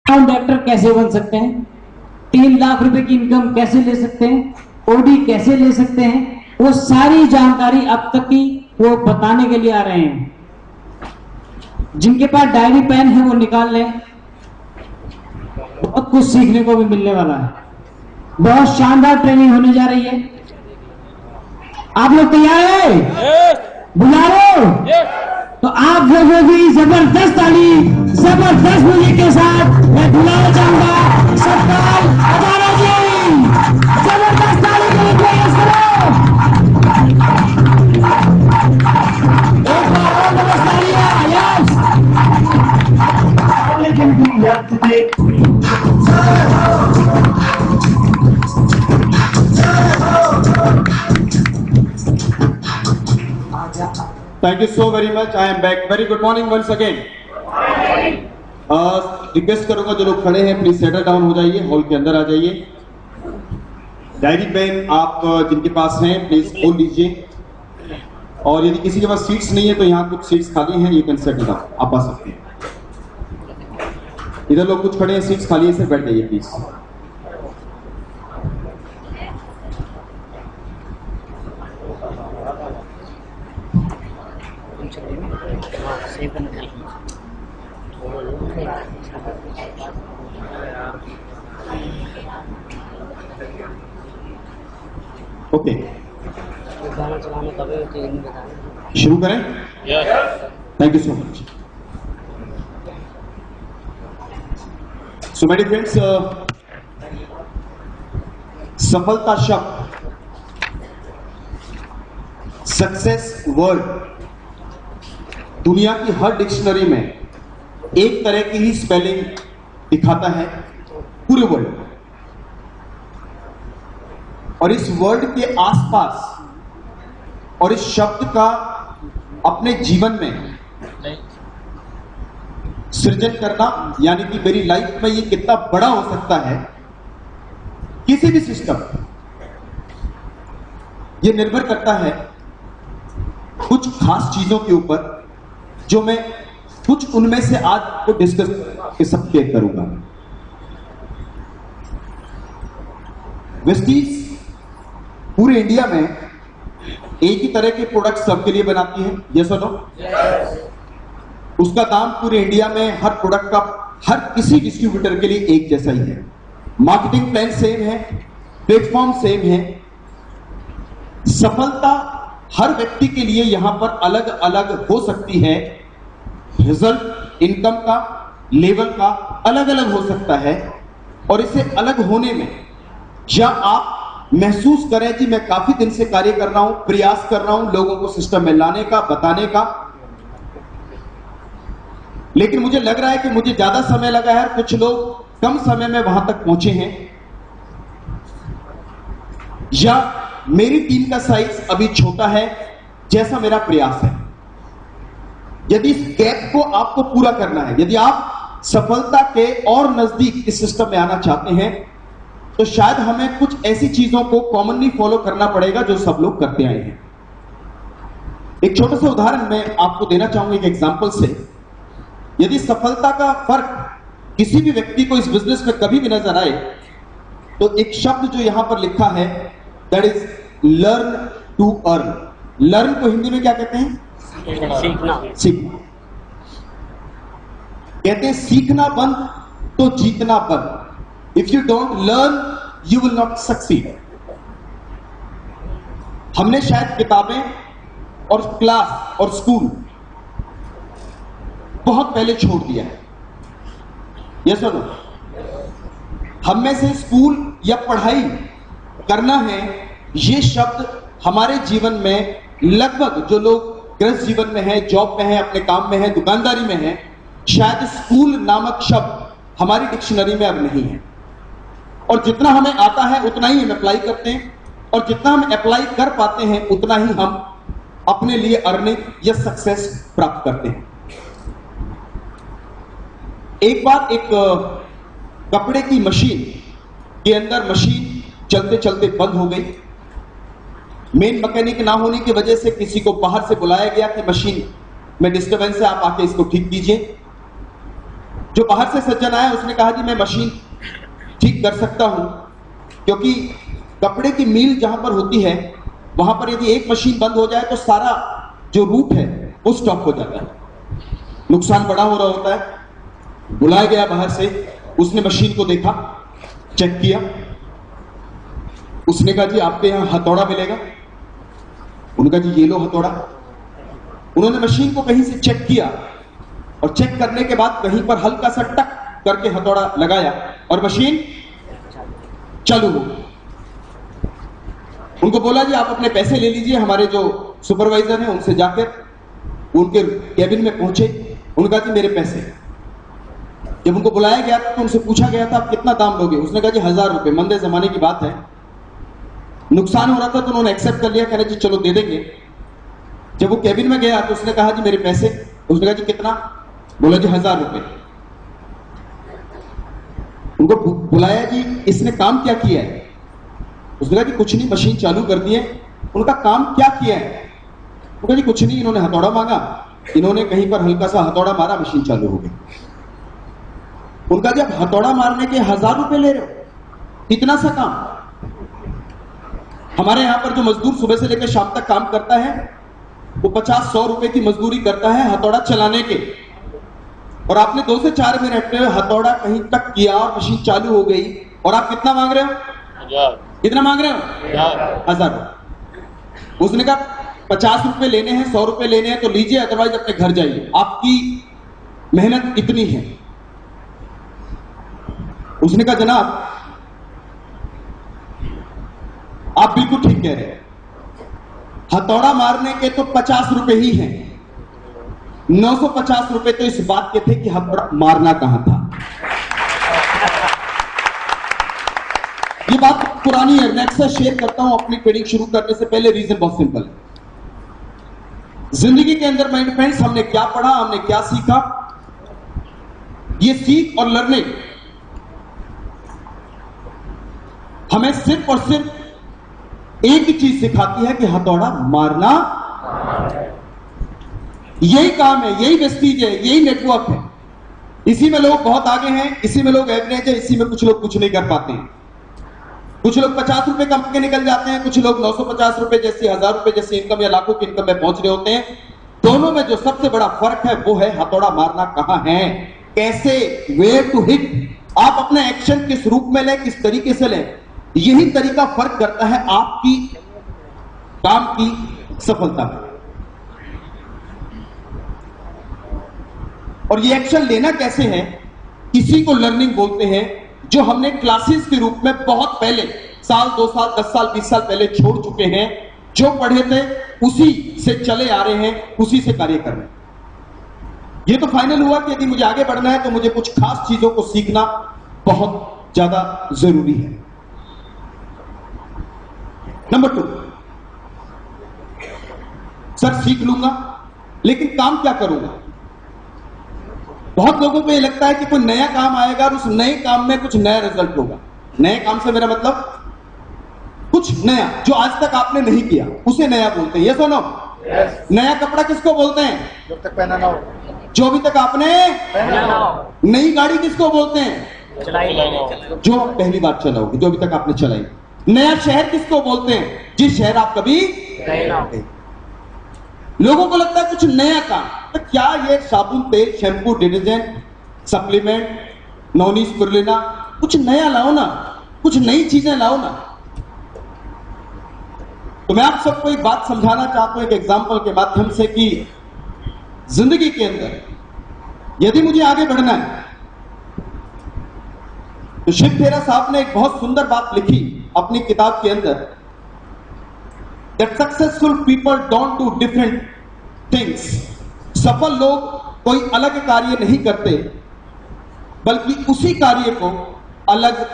Actor कैसे बन सकते हैं, 3 लाख रुपए की इनकम कैसे ले सकते हैं, ओडी कैसे ले सकते हैं, वो सारी जानकारी अब तक की वो बताने के लिए आ रहे हैं। जिनके पास डायरी पेन है वो निकाल लें, बहुत कुछ सीखने को भी मिलने वाला है। बहुत शानदार ट्रेनिंग होने जा रही है। आप लोग तैयार है? बुला लो। तो आप लोगों की जबरदस्त ताली, जबरदस्त म्यूजिक के साथ मैं बुलाना चाहूंगा सत्कार अदारा जी। जबरदस्त ताली के लिए प्रयास करो। एक बार और नमस्कार। Yes. Thank you so very much. I am back. Very good morning once again. Request करूंगा जो लोग खड़े हैं प्लीज सेटल डाउन हो जाइए, हॉल के अंदर आ जाइए। डायरी पेन आप जिनके पास हैं प्लीज खोल लीजिए, और यदि किसी के पास सीट्स नहीं है तो यहाँ कुछ सीट्स खाली हैं, यू कैन सेटल डाउन, आप आ सकते हैं। इधर लोग कुछ खड़े हैं, सीट्स खाली है, सिर्फ बैठ जाइए प्लीज। ओके, शुरू करें? Thank you so much. So my dear friends, सफलता शब्द, सक्सेस वर्ड दुनिया की हर डिक्शनरी में एक तरह की ही स्पेलिंग दिखाता है पूरे वर्ल्ड में, और इस वर्ड के आसपास और इस शब्द का अपने जीवन में सृजन करना, यानी कि मेरी लाइफ में ये कितना बड़ा हो सकता है, किसी भी सिस्टम, ये निर्भर करता है कुछ खास चीजों के ऊपर, जो मैं कुछ उनमें से आज को डिस्कस के सब करूंगा। वेस्टीज पूरे इंडिया में एक ही तरह के प्रोडक्ट सबके लिए बनाती है, यस और नो? उसका दाम पूरे इंडिया में हर प्रोडक्ट का हर किसी डिस्ट्रीब्यूटर के लिए एक जैसा ही है। मार्केटिंग प्लान सेम है, प्लेटफॉर्म सेम है। सफलता हर व्यक्ति के लिए यहां पर अलग अलग हो सकती है, रिजल्ट इनकम का लेवल का अलग अलग हो सकता है, और इसे अलग होने में या आप महसूस करें कि मैं काफी दिन से कार्य कर रहा हूं, प्रयास कर रहा हूं लोगों को सिस्टम में लाने का, बताने का, लेकिन मुझे लग रहा है कि मुझे ज्यादा समय लगा है, कुछ लोग कम समय में वहां तक पहुंचे हैं, या मेरी टीम का साइज अभी छोटा है जैसा मेरा प्रयास है। यदि इस गैप को आपको पूरा करना है, यदि आप सफलता के और नजदीक इस सिस्टम में आना चाहते हैं, तो शायद हमें कुछ ऐसी चीजों को कॉमनली फॉलो करना पड़ेगा जो सब लोग करते आए हैं। एक छोटा सा उदाहरण मैं आपको देना चाहूंगा एक एग्जांपल से। यदि सफलता का फर्क किसी भी व्यक्ति को इस बिजनेस में कभी भी नजर आए, तो एक शब्द जो यहां पर लिखा है, that is learn to earn. Learn को हिंदी में क्या कहते हैं? सीखना। सीखना कहते हैं, सीखना बंद तो जीतना बंद। If you don't learn you will not succeed. हमने शायद किताबें और क्लास और स्कूल बहुत पहले छोड़ दिया है, यस और नो? हम में से स्कूल या पढ़ाई करना है, ये शब्द हमारे जीवन में लगभग जो लोग गृहस्थ जीवन में है, जॉब में है, अपने काम में है, दुकानदारी में है, शायद स्कूल नामक शब्द हमारी डिक्शनरी में अब नहीं है। और जितना हमें आता है उतना ही हम अप्लाई करते हैं, और जितना हम अप्लाई कर पाते हैं उतना ही हम अपने लिए अर्निंग या सक्सेस प्राप्त करते हैं। एक बार एक कपड़े की मशीन के अंदर मशीन चलते चलते बंद हो गई। मेन मैकेनिक ना होने की वजह से किसी को बाहर से बुलाया गया कि मशीन में डिस्टर्बेंस है, आप आके इसको ठीक कीजिए। जो बाहर से सज्जन आया उसने कहा जी मैं मशीन ठीक कर सकता हूं, क्योंकि कपड़े की मिल जहां पर होती है वहां पर यदि एक मशीन बंद हो जाए तो सारा जो रूट है वो स्टॉप हो जाता है, नुकसान बड़ा हो रहा होता है। बुलाया गया बाहर से, उसने मशीन को देखा, चेक किया, उसने कहा जी आपके यहां हथौड़ा मिलेगा? उनका जी ये लो हथौड़ा। उन्होंने मशीन को कहीं से चेक किया और चेक करने के बाद कहीं पर हल्का सा टक करके हथौड़ा लगाया और मशीन चालू हो गई। उनको बोला जी आप अपने पैसे ले लीजिए, हमारे जो सुपरवाइजर हैं उनसे जाकर उनके कैबिन में पहुंचे, उनका जी मेरे पैसे। जब उनको बुलाया गया तो उनसे पूछा गया था आप कितना दाम लोगे? उसने कहा जी 1000 रुपए। मंदे जमाने की बात है, नुकसान हो रहा था तो उन्होंने एक्सेप्ट कर लिया, कहना जी चलो दे देंगे। जब वो कैबिन में गया तो उसने कहा जी मेरे पैसे। उसने कहा जी कितना? बोला जी 1000 रुपए। उनको बुलाया जी इसने काम क्या किया है? उसने कहा जी कुछ नहीं, मशीन चालू कर दी है। उनका काम क्या किया है? उनका जी कुछ नहीं, इन्होंने हथौड़ा मांगा, इन्होंने कहीं पर हल्का सा हथौड़ा मारा, मशीन चालू हो गई। उनका जब हथौड़ा मारने के 1000 रुपए ले रहे हो, इतना सा काम? हमारे यहां पर जो मजदूर सुबह से लेकर शाम तक काम करता है वो 50-100 रुपए की मजदूरी करता है हथौड़ा चलाने के, और आपने 2 से 4 मिनट में हथौड़ा कहीं तक किया और मशीन चालू हो गई, और आप कितना मांग रहे हो? कितना मांग रहे हो? 1000। उसने कहा 50 रुपए लेने हैं, 100 रुपए लेने हैं तो लीजिए, अदरवाइज अपने घर जाइए, आपकी मेहनत इतनी है। उसने कहा जनाब आप बिल्कुल ठीक कह रहे हैं, हथौड़ा मारने के तो 50 रुपए ही हैं, 950 रुपए तो इस बात के थे कि हथौड़ा मारना कहां था। ये बात पुरानी है, मैं अक्सर शेयर करता हूं अपनी ट्रेनिंग शुरू करने से पहले। रीजन बहुत सिंपल है, जिंदगी के अंदर माय फ्रेंड्स हमने क्या पढ़ा, हमने क्या सीखा, ये सीख और लर्निंग हमें सिर्फ और सिर्फ एक ही चीज सिखाती है कि हथौड़ा मारना। यही काम है, यही वेस्टीज है, यही नेटवर्क है। इसी में लोग बहुत आगे हैं, इसी में लोग एवरेज है, इसी में कुछ लोग कुछ नहीं कर पाते हैं। कुछ लोग 50 रुपए कम के निकल जाते हैं, कुछ लोग 950 रुपए जैसी, 1000 रुपए जैसी इनकम या लाखों की इनकम में पहुंच रहे होते हैं। दोनों में जो सबसे बड़ा फर्क है वो है हथौड़ा मारना कहां है, कैसे, वेयर टू हिट। आप अपने एक्शन किस रूप में लें, किस तरीके से लें, यही तरीका फर्क करता है आपकी काम की सफलता में। और ये एक्शन लेना कैसे है, इसी को लर्निंग बोलते हैं, जो हमने क्लासेस के रूप में बहुत पहले, साल 2 साल 10 साल 20 साल पहले छोड़ चुके हैं। जो पढ़े थे उसी से चले आ रहे हैं, उसी से कार्य कर रहे हैं। ये तो फाइनल हुआ कि यदि मुझे आगे बढ़ना है तो मुझे कुछ खास चीजों को सीखना बहुत ज्यादा जरूरी है। नंबर 2, सर सीख लूंगा लेकिन काम क्या करूंगा? बहुत लोगों को यह लगता है कि कोई नया काम आएगा और उस नए काम में कुछ नया रिजल्ट होगा। नए काम से मेरा मतलब कुछ नया जो आज तक आपने नहीं किया, उसे नया बोलते हैं। ये सुनो, नया कपड़ा किसको बोलते हैं? जब तक पहना ना हो, जो अभी तक आपने पहना ना हो। नई गाड़ी किसको बोलते हैं? चलाई जो पहली बार चलाओगे, जो अभी तक आपने चलाई। नया शहर किसको बोलते हैं? जिस शहर आप कभी नहीं। लोगों को लगता है कुछ नया काम, तो क्या ये साबुन, तेल, shampoo, detergent, supplement, Noni spirulina, कुछ नया लाओ ना, कुछ नई चीजें लाओ ना। तो मैं आप सबको एक बात समझाना चाहता हूं एक एग्जांपल के माध्यम से कि जिंदगी के अंदर यदि मुझे आगे बढ़ना है तो शिव खेरा साहब ने एक बहुत सुंदर बात लिखी अपनी किताब के अंदर, that successful people don't do different things। सफल लोग कोई अलग कार्य नहीं करते बल्कि उसी कार्य को अलग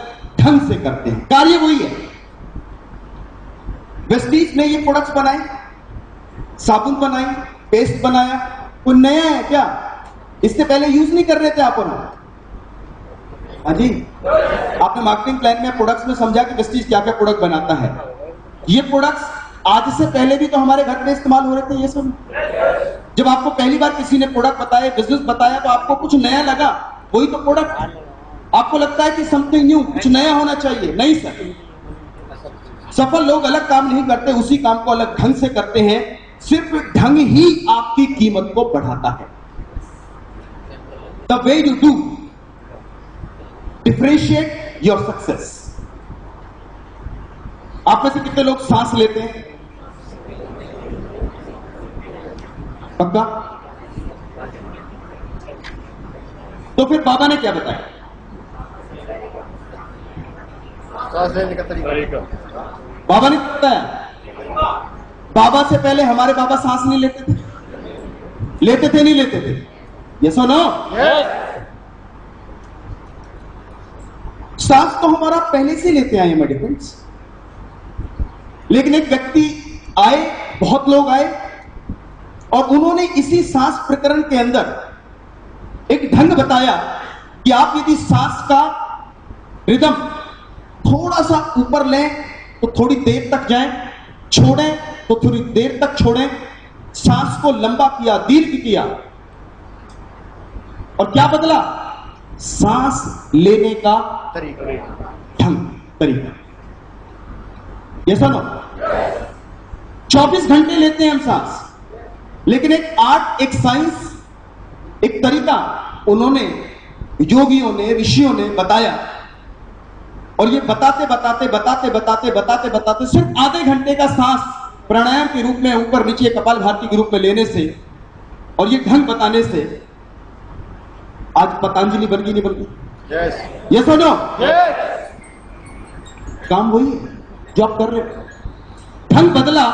ढंग से करते हैं। कार्य वही है। वेस्टीज ने ये प्रोडक्ट्स बनाए, साबुन बनाई, पेस्ट बनाया, कोई नया है क्या? इससे पहले यूज नहीं कर रहे थे आप और हम। हाँ जी, आपने मार्केटिंग प्लान में प्रोडक्ट्स में समझा कि वेस्टीज क्या क्या प्रोडक्ट बनाता है। ये प्रोडक्ट्स आज से पहले भी तो हमारे घर में इस्तेमाल हो रहे थे। ये सब जब आपको पहली बार किसी ने प्रोडक्ट बताया, बिजनेस बताया, तो आपको कुछ नया लगा, वही तो प्रोडक्ट। आपको लगता है कि समथिंग न्यू, कुछ नया होना चाहिए, नहीं सर। सफल लोग अलग काम नहीं करते, उसी काम को अलग ढंग से करते हैं। सिर्फ ढंग ही आपकी कीमत को बढ़ाता है। The way you do differentiate your success. आप में से कितने लोग सांस लेते हैं? पक्का? तो फिर बाबा ने क्या बताया? सांस लेने का तरीका। बाबा ने बताया। बाबा से पहले हमारे बाबा सांस नहीं लेते थे? लेते थे नहीं लेते थे? यस और नो? सांस तो हमारा पहले से लेते आए मेरे फ्रेंड्स। लेकिन एक व्यक्ति आए, बहुत लोग आए, और उन्होंने इसी सांस प्रकरण के अंदर एक ढंग बताया कि आप यदि सांस का रिदम थोड़ा सा ऊपर लें तो थोड़ी देर तक जाएं, छोड़ें तो थोड़ी देर तक छोड़ें, सांस को लंबा किया, दीर्घ किया, और क्या बदला? सांस लेने का ढंग, तरीका। ये सुनो, 24 घंटे लेते हैं हम सांस, लेकिन एक आर्ट, एक साइंस, एक तरीका उन्होंने, योगियों ने, ऋषियों ने बताया। और ये बताते बताते बताते बताते बताते बताते सिर्फ आधे घंटे का सांस प्राणायाम के रूप में ऊपर नीचे कपालभाति के रूप में लेने से और ये ढंग बताने से आज पतंजलि बन गई, नहीं बन गई? यस और नो? काम वही है जो आप कर रहे हो। ढंग बदला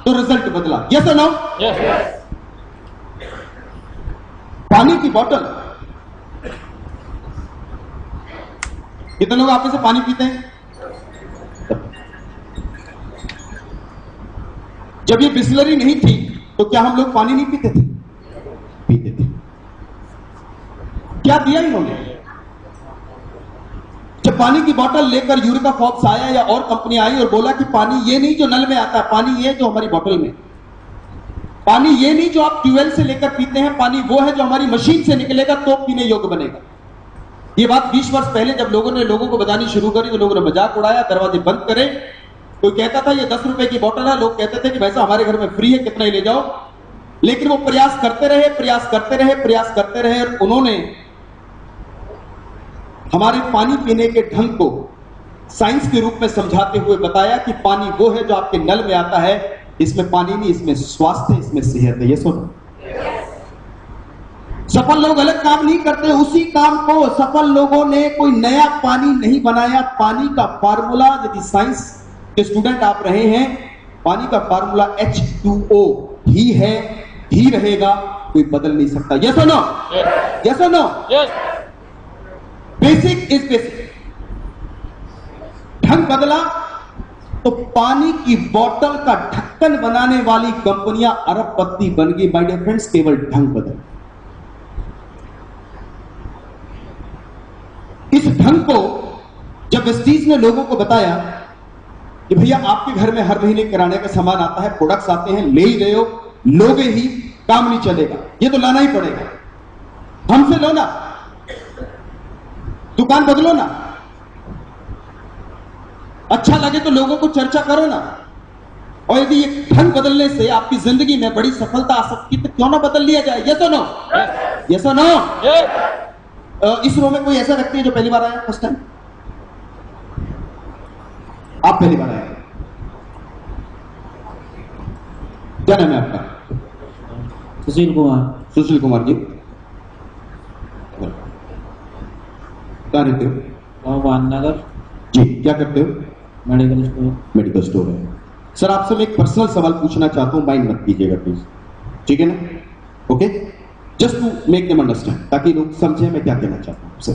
तो रिजल्ट बदला। यस और नो? पानी की बोतल, कितने लोग आप में से पानी पीते हैं? जब ये बिस्लरी नहीं थी तो क्या हम लोग पानी नहीं पीते थे? पीते थे। क्या दिया इन्होंने? जब पानी की बोतल लेकर यूरेका फॉर्ब्स आया या और कंपनी आई और बोला कि पानी ये नहीं जो नल में आता है, पानी ये जो हमारी बोतल में, पानी ये नहीं जो आप ट्यूबवेल से लेकर पीते हैं, पानी वो है जो हमारी मशीन से निकलेगा तो पीने योग्य बनेगा। ये बात 20 वर्ष पहले जब लोगों ने लोगों को बतानी शुरू करी तो लोगों ने मजाक उड़ाया, दरवाजे बंद करे। कोई कहता था ये 10 रुपए की बोतल है, लोग कहते थे कि वैसा हमारे घर में फ्री है, कितना ही ले जाओ। लेकिन वो प्रयास करते रहे, प्रयास करते रहे, प्रयास करते रहे, और उन्होंने हमारे पानी पीने के ढंग को साइंस के रूप में समझाते हुए बताया कि पानी वो है जो आपके नल में आता है, इसमें पानी नहीं, इसमें स्वास्थ्य है, इसमें सेहत है। ये सुनो, सफल लोग अलग काम नहीं करते, उसी काम को सफल लोगों ने कोई नया पानी नहीं बनाया। पानी का फार्मूला, यदि साइंस के स्टूडेंट आप रहे हैं, पानी का फार्मूला H2O ही है, ही रहेगा, कोई बदल नहीं सकता। यस और नो? यस और नो? Basic is basic. ढंग बदला तो पानी की बोतल का ढक्कन बनाने वाली कंपनियां अरबपति बन गई। माय डियर फ्रेंड्स, केवल ढंग बदल। इस ढंग को जब वेस्टीज ने लोगों को बताया कि भैया आपके घर में हर महीने किराने का सामान आता है, प्रोडक्ट्स आते हैं, ले ही रहे हो, लोगे ही, काम नहीं चलेगा, ये तो लाना ही पड़ेगा, हमसे लो ना, दुकान बदलो ना, अच्छा लगे तो लोगों को चर्चा करो ना। और यदि ये ढंग बदलने से आपकी जिंदगी में बड़ी सफलता आ सकती तो क्यों ना बदल लिया जाए? यस और नो? यस और नो? इस रो में कोई ऐसा व्यक्ति है जो पहली बार आया? First time? आप पहली बार आए? क्या नाम है आपका? सुशील कुमार। सुशील कुमार जी, कहाँ रहते हो? वाननगर। जी, क्या करते हो? Medical store. मेडिकल स्टोर है। सर आपसे मैं एक पर्सनल सवाल पूछना चाहता हूं, माइंड मत कीजिएगा प्लीज, ठीक है ना? Okay, just to make them understand, ताकि लोग समझे मैं क्या कहना चाहता हूं। सर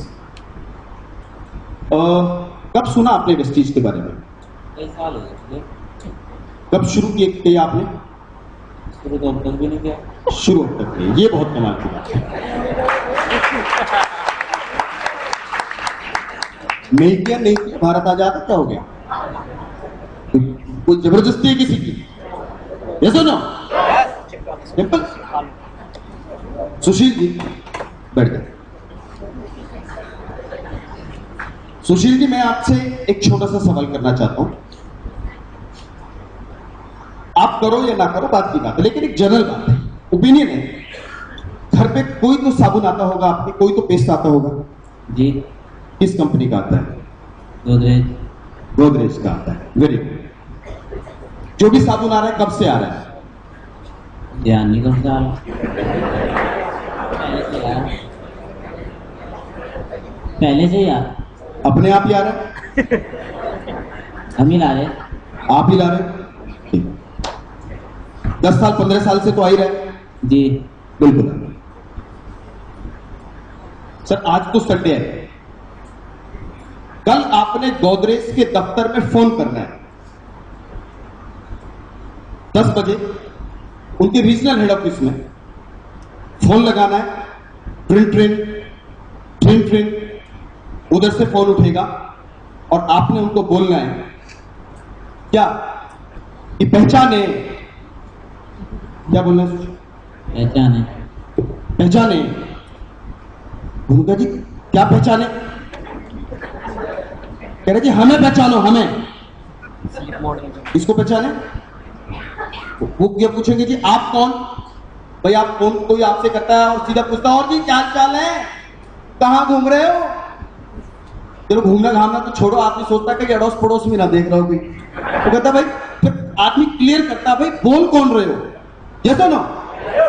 कब सुना आपने वेस्टीज के बारे में? कई साल हो गए। कब शुरू किया आपने? शुरू तो अब तक भी नहीं किया। शुरू अब तक नहीं, ये बहुत कमाल की बात है। नहीं किया, नहीं किया, भारत आजाद क्या हो गया? कोई जबरदस्ती है किसी की? यस और नो? सिंपल। सुशील जी बैठ जाए। सुशील जी, मैं आपसे एक छोटा सा सवाल करना चाहता हूं। आप करो या ना करो बात की बात है, लेकिन एक जनरल बात है, ओपिनियन है। घर पे कोई तो साबुन आता होगा आपके, कोई तो पेस्ट आता होगा जी। किस कंपनी का आता है? गोदरेज। गोदरेज का आता है। Very good. जो भी साबुन आ रहा है कब से आ रहा है? ध्यान नहीं करता पहले से यार अपने आप ही आ रहा है? हम ही ला रहे। आप ही ला रहे हैं? ठीक। 10 साल 15 साल से तो आ ही रहा है। जी। बिल्कुल। सर आज तो संडे है, कल आपने गोदरेज के दफ्तर में फोन करना है 10 बजे, उनके रीजनल हेड ऑफिस में फोन लगाना है। ट्रिन ट्रिन ट्रिन ट्रिन, उधर से फोन उठेगा और आपने उनको बोलना है क्या कि पहचाने, क्या बोलना है? पहचाने। पहचाने। उनका जी क्या पहचाने? कह रहे जी हमें पहचानो, हमें। इसको पहचाने? वो क्या पूछेंगे जी आप कौन? भाई आप कौन? कोई आपसे कहता है और सीधा पूछता है और जी क्या चाल है, कहां घूम रहे हो? चलो घूमना घामना तो छोड़ो, आदमी सोचता है कि अड़ोस पड़ोस में ना देख रहा हो कोई, तो कहता भाई, फिर आदमी क्लियर करता भाई बोल कौन रहे हो, ये तो ना।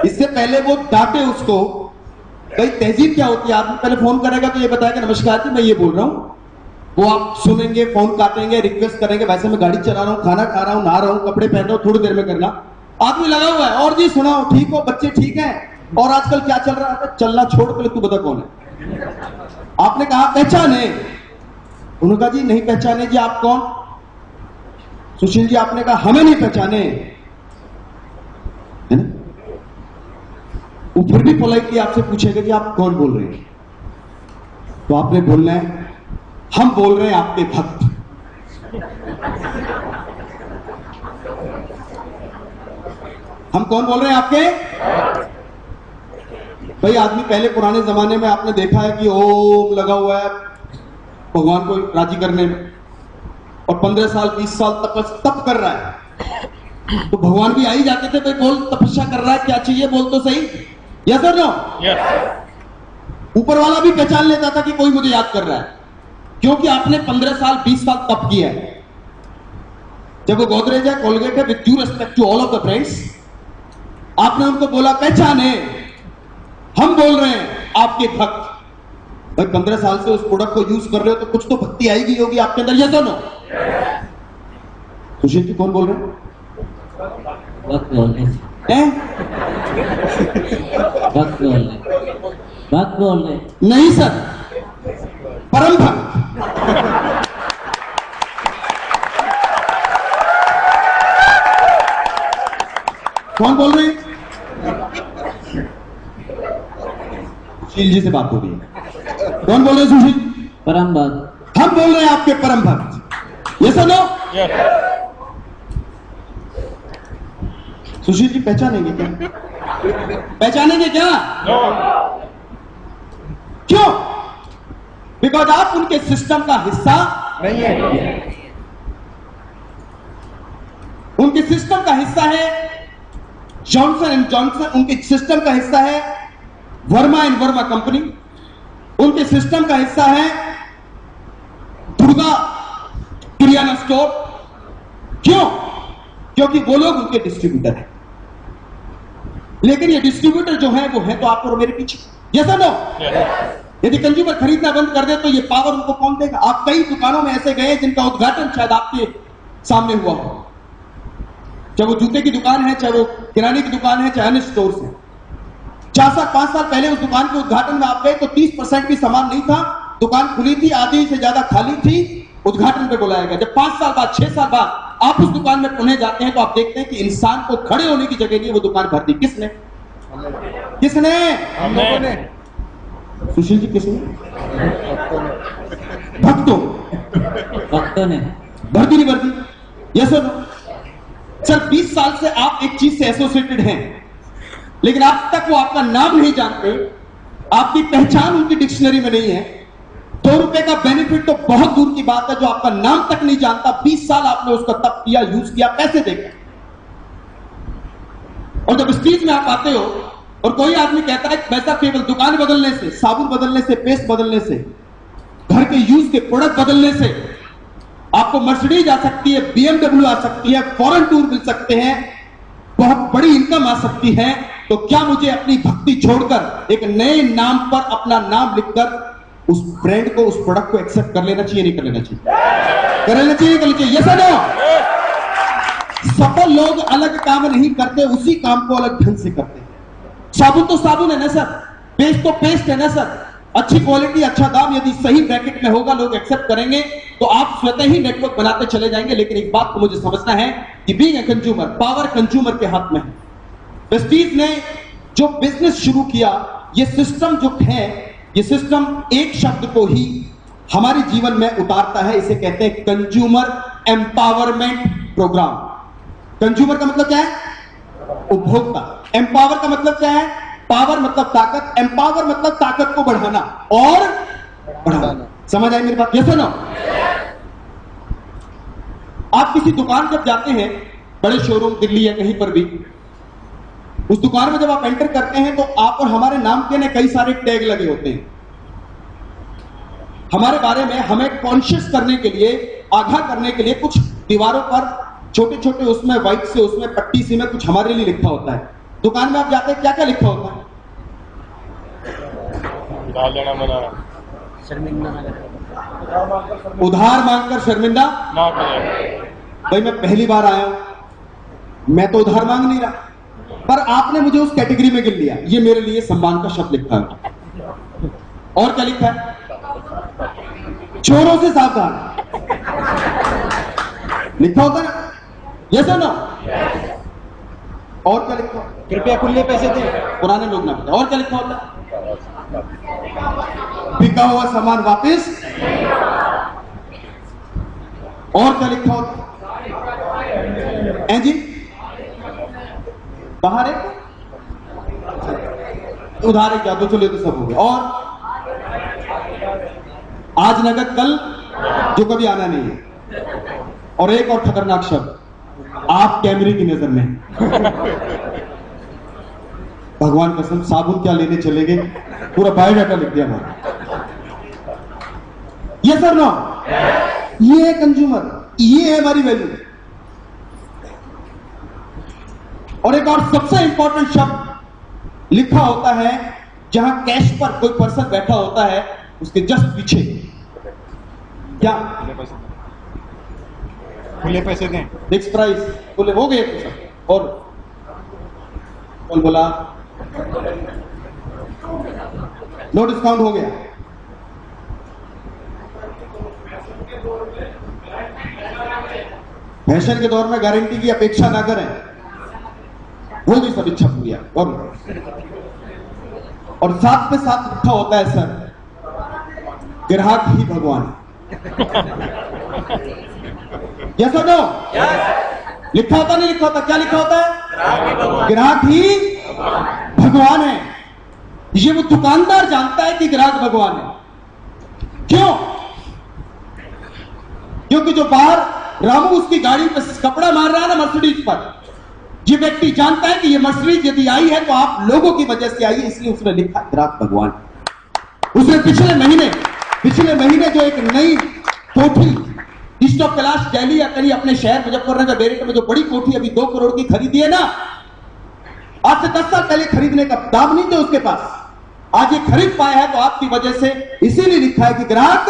इससे पहले वो डांटे उसको, भाई तहजीब क्या होती है, आदमी पहले फोन करेगा तो ये बताएगा नमस्कार जी मैं ये बोल रहा हूं, वो आप सुनेंगे, फोन काटेंगे, रिक्वेस्ट करेंगे, वैसे मैं गाड़ी चला रहा हूं, खाना खा रहा हूं, नहा रहा हूं, कपड़े पहन रहा हूं, थोड़ी देर में करना। आदमी लगा हुआ है और जी सुनाओ ठीक हो, बच्चे ठीक हैं, और आजकल क्या चल रहा है? चलना छोड़, पहले तू बता कौन है। आपने कहा पहचाने, उन्होंने कहा जी नहीं पहचाने जी, आप कौन? सुशील जी आपने कहा हमें नहीं पहचाने, है ना? वो फिर भी पोलाइटली आपसे पूछेगा जी आप कौन बोल रहे हैं, तो आपने बोलना है हम बोल रहे हैं आपके भक्त। हम कौन बोल रहे हैं आपके? भाई आदमी पहले पुराने जमाने में आपने देखा है कि ओम लगा हुआ है भगवान को राजी करने में, और 15 साल 20 साल तप कर रहा है, तो भगवान भी आ ही जाते थे, भाई बोल तपस्या कर रहा है, क्या चाहिए बोल तो सही, यस और नो? ऊपर वाला भी पहचान लेता था कि कोई मुझे याद कर रहा है, क्योंकि आपने 15 साल 20 साल तप किया है। जब वो गोदरेज है, कोलगेट है, with due respect to all of the friends, आपने उनको बोला पहचाने, हम बोल रहे हैं आपके भक्त। भाई 15 साल से उस प्रोडक्ट को यूज कर रहे हो तो कुछ तो भक्ति आएगी होगी आपके अंदर, ये तो नो? सुशील जी कौन बोल रहे हैं? वक्त बोल रहे हैं? वक्त बोल रहे वक्त बोल रहे नहीं सर, परम भक्त। कौन बोल रहे हैं? सुशील जी से बात हो रही है। कौन बोल रहे हैं सुशील? परम भक्त। हम बोल रहे हैं आपके परम भक्त, ये सुनो। सुशील जी पहचानेंगे क्या? पहचानेंगे क्या? क्यों? बिकॉज आप उनके सिस्टम का हिस्सा नहीं है। उनके सिस्टम का हिस्सा है जॉनसन एंड जॉनसन, उनके सिस्टम का हिस्सा है वर्मा एंड वर्मा कंपनी, उनके सिस्टम का हिस्सा है दुर्गा किरियाना स्टोर। क्यों? क्योंकि वो लोग उनके डिस्ट्रीब्यूटर हैं। लेकिन ये डिस्ट्रीब्यूटर जो है वो है तो आप और मेरे पीछे, यस और नो? यदि कंज्यूमर खरीदना बंद कर दे तो ये पावर उनको कौन देगा? आप कई दुकानों में ऐसे गए जिनका उद्घाटन शायद आपके सामने हुआ हो, चाहे वो जूते की दुकान है, चाहे वो किराने की दुकान है, चाहे अन्य स्टोर है। 4 साल 5 साल पहले उस दुकान के उद्घाटन में आप गए तो 30% भी सामान नहीं था, दुकान खुली थी, आधी से ज्यादा खाली थी, उद्घाटन पे बुलाया गया। जब 5 साल बाद 6 साल बाद आप उस दुकान में पुनः जाते हैं तो आप देखते हैं कि इंसान को खड़े होने की जगह नहीं, वो दुकान भर दी। किसने? किसने? हमने। सुशील जी किसने? भक्तों। भक्तों ने। भर दी नहीं भर दी? यस और नो? सर 20 साल से आप एक चीज से एसोसिएटेड हैं, लेकिन अब तक वो आपका नाम नहीं जानते, आपकी पहचान उनकी डिक्शनरी में नहीं है, ₹2 का बेनिफिट तो बहुत दूर की बात है, जो आपका नाम तक नहीं जानता, 20 साल आपने उसका तप किया, यूज किया, पैसे देकर, और जब स्टेज में आप आते हो और कोई आदमी कहता है पैसा केवल दुकान बदलने से, साबुन बदलने से, पेस्ट बदलने से, घर के यूज के प्रोडक्ट बदलने से आपको मर्सिडीज आ सकती है, BMW आ सकती है, फॉरेन टूर मिल सकते हैं, बहुत बड़ी इनकम आ सकती है, तो क्या मुझे अपनी भक्ति छोड़कर एक नए नाम पर अपना नाम लिखकर उस ब्रांड को, उस प्रोडक्ट को एक्सेप्ट कर लेना चाहिए, नहीं कर लेना चाहिए? कर लेना चाहिए, कर लेना चाहिए, ये सर। सफल लोग अलग काम नहीं करते, उसी काम को अलग ढंग से करते हैं। साबुन तो साबुन है ना सर, पेस्ट तो पेस्ट है ना सर, अच्छी क्वालिटी, अच्छा दाम, यदि सही ब्रैकेट में होगा, लोग एक्सेप्ट करेंगे, तो आप स्वतः ही नेटवर्क बनाते चले जाएंगे। लेकिन एक बात को मुझे समझना है कि being a consumer, power consumer के हाथ में है। प्रेस्टीज ने जो बिजनेस शुरू किया, ये सिस्टम जो है, ये सिस्टम एक शब्द को ही हमारे जीवन में उतारता है, इसे कहते हैं कंज्यूमर एम्पावरमेंट प्रोग्राम। कंज्यूमर का मतलब क्या है? उपभोक्ता। एम्पावर का मतलब क्या है? पावर मतलब ताकत, एम्पावर मतलब ताकत को बढ़ाना और बढ़ाना। समझ आई मेरी बात? यस और नो? आप किसी दुकान जब जाते हैं, बड़े शोरूम दिल्ली या कहीं पर भी, उस दुकान में जब आप एंटर करते हैं तो आप और हमारे नाम के ने कई सारे टैग लगे होते हैं। हमारे बारे में हमें कॉन्शियस करने के लिए, आगाह करने के लिए कुछ दीवारों पर छोटे छोटे उसमें व्हाइट से, उसमें पट्टी सी में कुछ हमारे लिए लिखा होता है। दुकान में आप जाते हैं, क्या क्या लिखा होता है? उधार मांगकर शर्मिंदा ना करें। भाई मैं पहली बार आया हूं, मैं तो उधार मांग नहीं रहा, पर आपने मुझे उस कैटेगरी में गिन लिया, ये मेरे लिए सम्मान का शब्द लिखा है। और क्या लिखा है? चोरों से सावधान लिखा होता है ना? यस और नो? और क्या लिखा? कृपया खुले पैसे दें, पुराने लोग ना। और क्या लिखा होता है? बिका हुआ सामान वापस। और क्या लिखा होता है जी? बाहर एक उधार एक जादू, चले तो सब हो गया। और आज नगद, कल जो कभी आना नहीं है। और एक और खतरनाक शब्द, आप कैमरे की नजर में। भगवान कसम, साबुन क्या लेने चले गए, पूरा बायोडाटा लिख दिया हमारा। ये सर नो, ये है कंज्यूमर, ये है हमारी वैल्यू। और एक और सबसे इंपॉर्टेंट शब्द लिखा होता है, जहां कैश पर कोई पर्सन बैठा होता है, उसके जस्ट पीछे क्या? खुले पैसे दें, फिक्स प्राइस, खुले हो गए तो सब। और कौन बोला? नो डिस्काउंट हो गया। फैशन के दौर में गारंटी की अपेक्षा ना करें, वो भी सब इच्छा पूरी। और साथ पे साथ लिखा होता है सर, ग्राहक ही भगवान। यस और नो? लिखा होता नहीं लिखा होता? क्या लिखा होता है? ग्राहक ही भगवान है। ये वो दुकानदार जानता है कि ग्राहक भगवान है। क्यों? क्योंकि जो बाहर रामू उसकी गाड़ी पे कपड़ा मार रहा है ना मर्सिडीज पर, ये व्यक्ति जानता है कि ये मर्सिडीज यदि आई है तो आप लोगों की वजह से आई है, इसलिए उसने लिखा ग्राहक भगवान। उसने पिछले महीने जो एक नई कोठी ईस्ट ऑफ कैलाश दिल्ली या कहीं अपने शहर मुजफ्फरनगर डेरेट में जो बड़ी कोठी अभी 2 करोड़ की खरीदी है ना, आज से 10 साल पहले खरीदने का दाम नहीं थे उसके पास, आज ये खरीद पाया है तो आपकी वजह से। इसीलिए लिखा है कि ग्राहक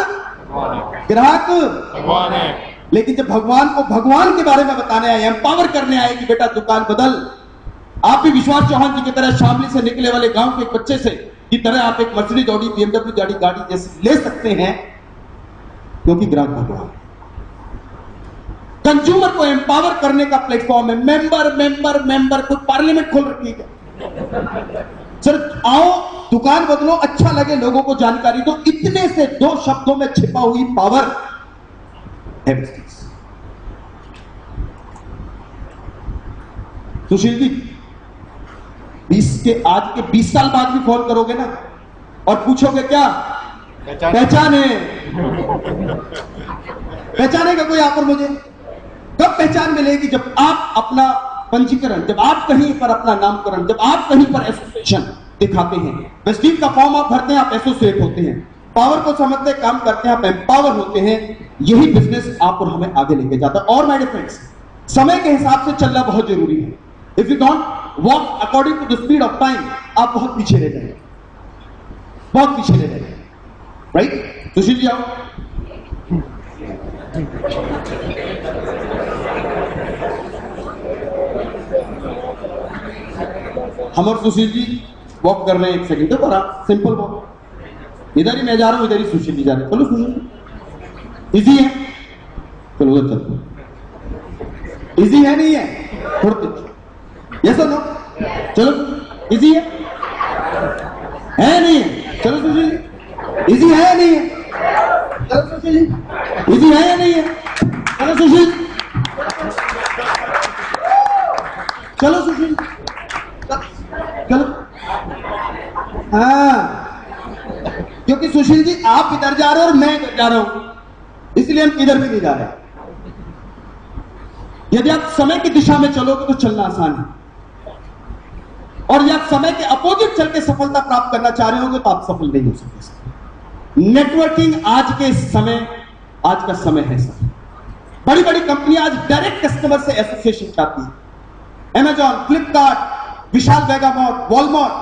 भगवान है। लेकिन जब भगवान को भगवान के बारे में बताने आए, एम्पावर करने आए कि बेटा दुकान बदल, आप भी विश्वास चौहान जी की तरह शामली से निकले वाले गांव के एक बच्चे से की तरह आप एक मर्सिडीज, ऑडी, BMW गाड़ी जैसी ले सकते हैं, क्योंकि ग्राहक भगवान। कंज्यूमर को एम्पावर करने का प्लेटफॉर्म है। मेंबर कोई पार्लियामेंट खोल रखी है सर, आओ दुकान बदलो, अच्छा लगे, लोगों को जानकारी दो, इतने से 2 शब्दों में छिपा हुई पावर है। सुशील जी, आज के 20 साल बाद भी फोन करोगे ना और पूछोगे क्या पहचाने का कोई ऑफर मुझे कब पहचान मिलेगी? जब आप अपना पंजीकरण, जब आप कहीं पर अपना नामकरण, जब आप कहीं पर एसोसिएशन दिखाते हैं। वेस्टीज का फॉर्म आप भरते हैं, आप एसोसिएट होते हैं। पावर को समझते काम करते हैं, आप एम्पावर होते हैं। यही बिजनेस आप और हमें आगे लेके जाता है। और माय फ्रेंड्स, समय के हिसाब से चलना बहुत जरूरी है। If you don't walk according to the speed of time, आप बहुत पीछे रह जाएंगे, बहुत पीछे रह जाएंगे। राइट? सुशील जी आओ। हम और सुशील जी वॉक कर रहे हैं, एक सेकंड तो बड़ा सिंपल वॉक। इधर ही मैं जा रहा हूं, इधर ही सुशील जी जा रहे हैं। चलो सुशील, इजी है, चलो उधर चलो। इजी है नहीं है? थोड़ा यस और नो? चलो इजी है नहीं है? चलो सुशील जी, इजी है या नहीं है? चलो सुशील जी, इजी है या नहीं है? चलो सुशील, चलो सुशील, चलो। हाँ, क्योंकि सुशील जी आप इधर जा रहे हो और मैं इधर जा रहा हूं, इसलिए हम इधर भी नहीं जा रहे। यदि आप समय की दिशा में चलोगे तो चलना आसान है, और यदि आप समय के अपोजिट चल के सफलता प्राप्त करना चाह रहे होगे तो आप सफल नहीं हो सकते। नेटवर्किंग आज के समय, आज का समय है सर। बड़ी बड़ी कंपनियां आज डायरेक्ट कस्टमर से एसोसिएशन चाहती है। अमेजॉन, फ्लिपकार्ट, विशाल मेगामार्ट, वॉलमार्ट,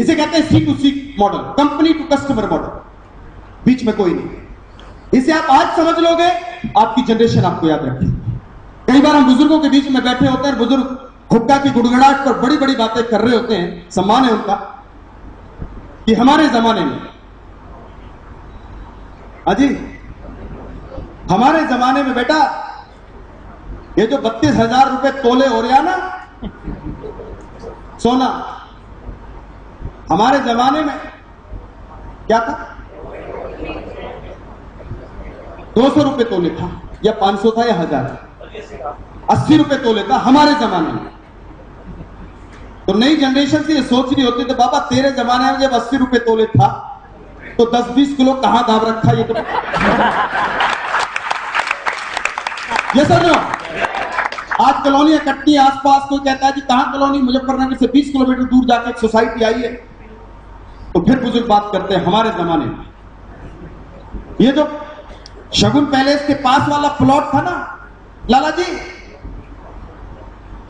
इसे कहते हैं C2C model, company to customer model. बीच में कोई नहीं। इसे आप आज समझ लोगे, आपकी जनरेशन आपको याद रखेगी। कई बार हम बुजुर्गों के बीच में बैठे होते हैं, बुजुर्ग हुक्का की गुड़गड़ाहट पर बड़ी बड़ी बातें कर रहे होते हैं, सम्मान है उनका, कि हमारे जमाने में, अजी हमारे जमाने में बेटा ये जो 32,000 रुपए तोले हो रहा ना सोना, हमारे जमाने में क्या था? 200 रुपए तोले था, या 500 था, या 1000, 80 रुपए तोले था हमारे जमाने में। तो नई जनरेशन से ये सोच रही होती, तो बाबा तेरे जमाने में जब 80 रुपए तोले था तो 10-20 किलो कहां दाब रखा ये तो। ये सर नो, आज कॉलोनियां कटती है आसपास, कोई कहता है कि कहां कॉलोनी? मुजफ्फरनगर से 20 किलोमीटर दूर जाके एक सोसाइटी आई है। तो फिर बुजुर्ग बात करते हैं हमारे जमाने में, ये जो शगुन पैलेस के पास वाला प्लॉट था ना लाला जी,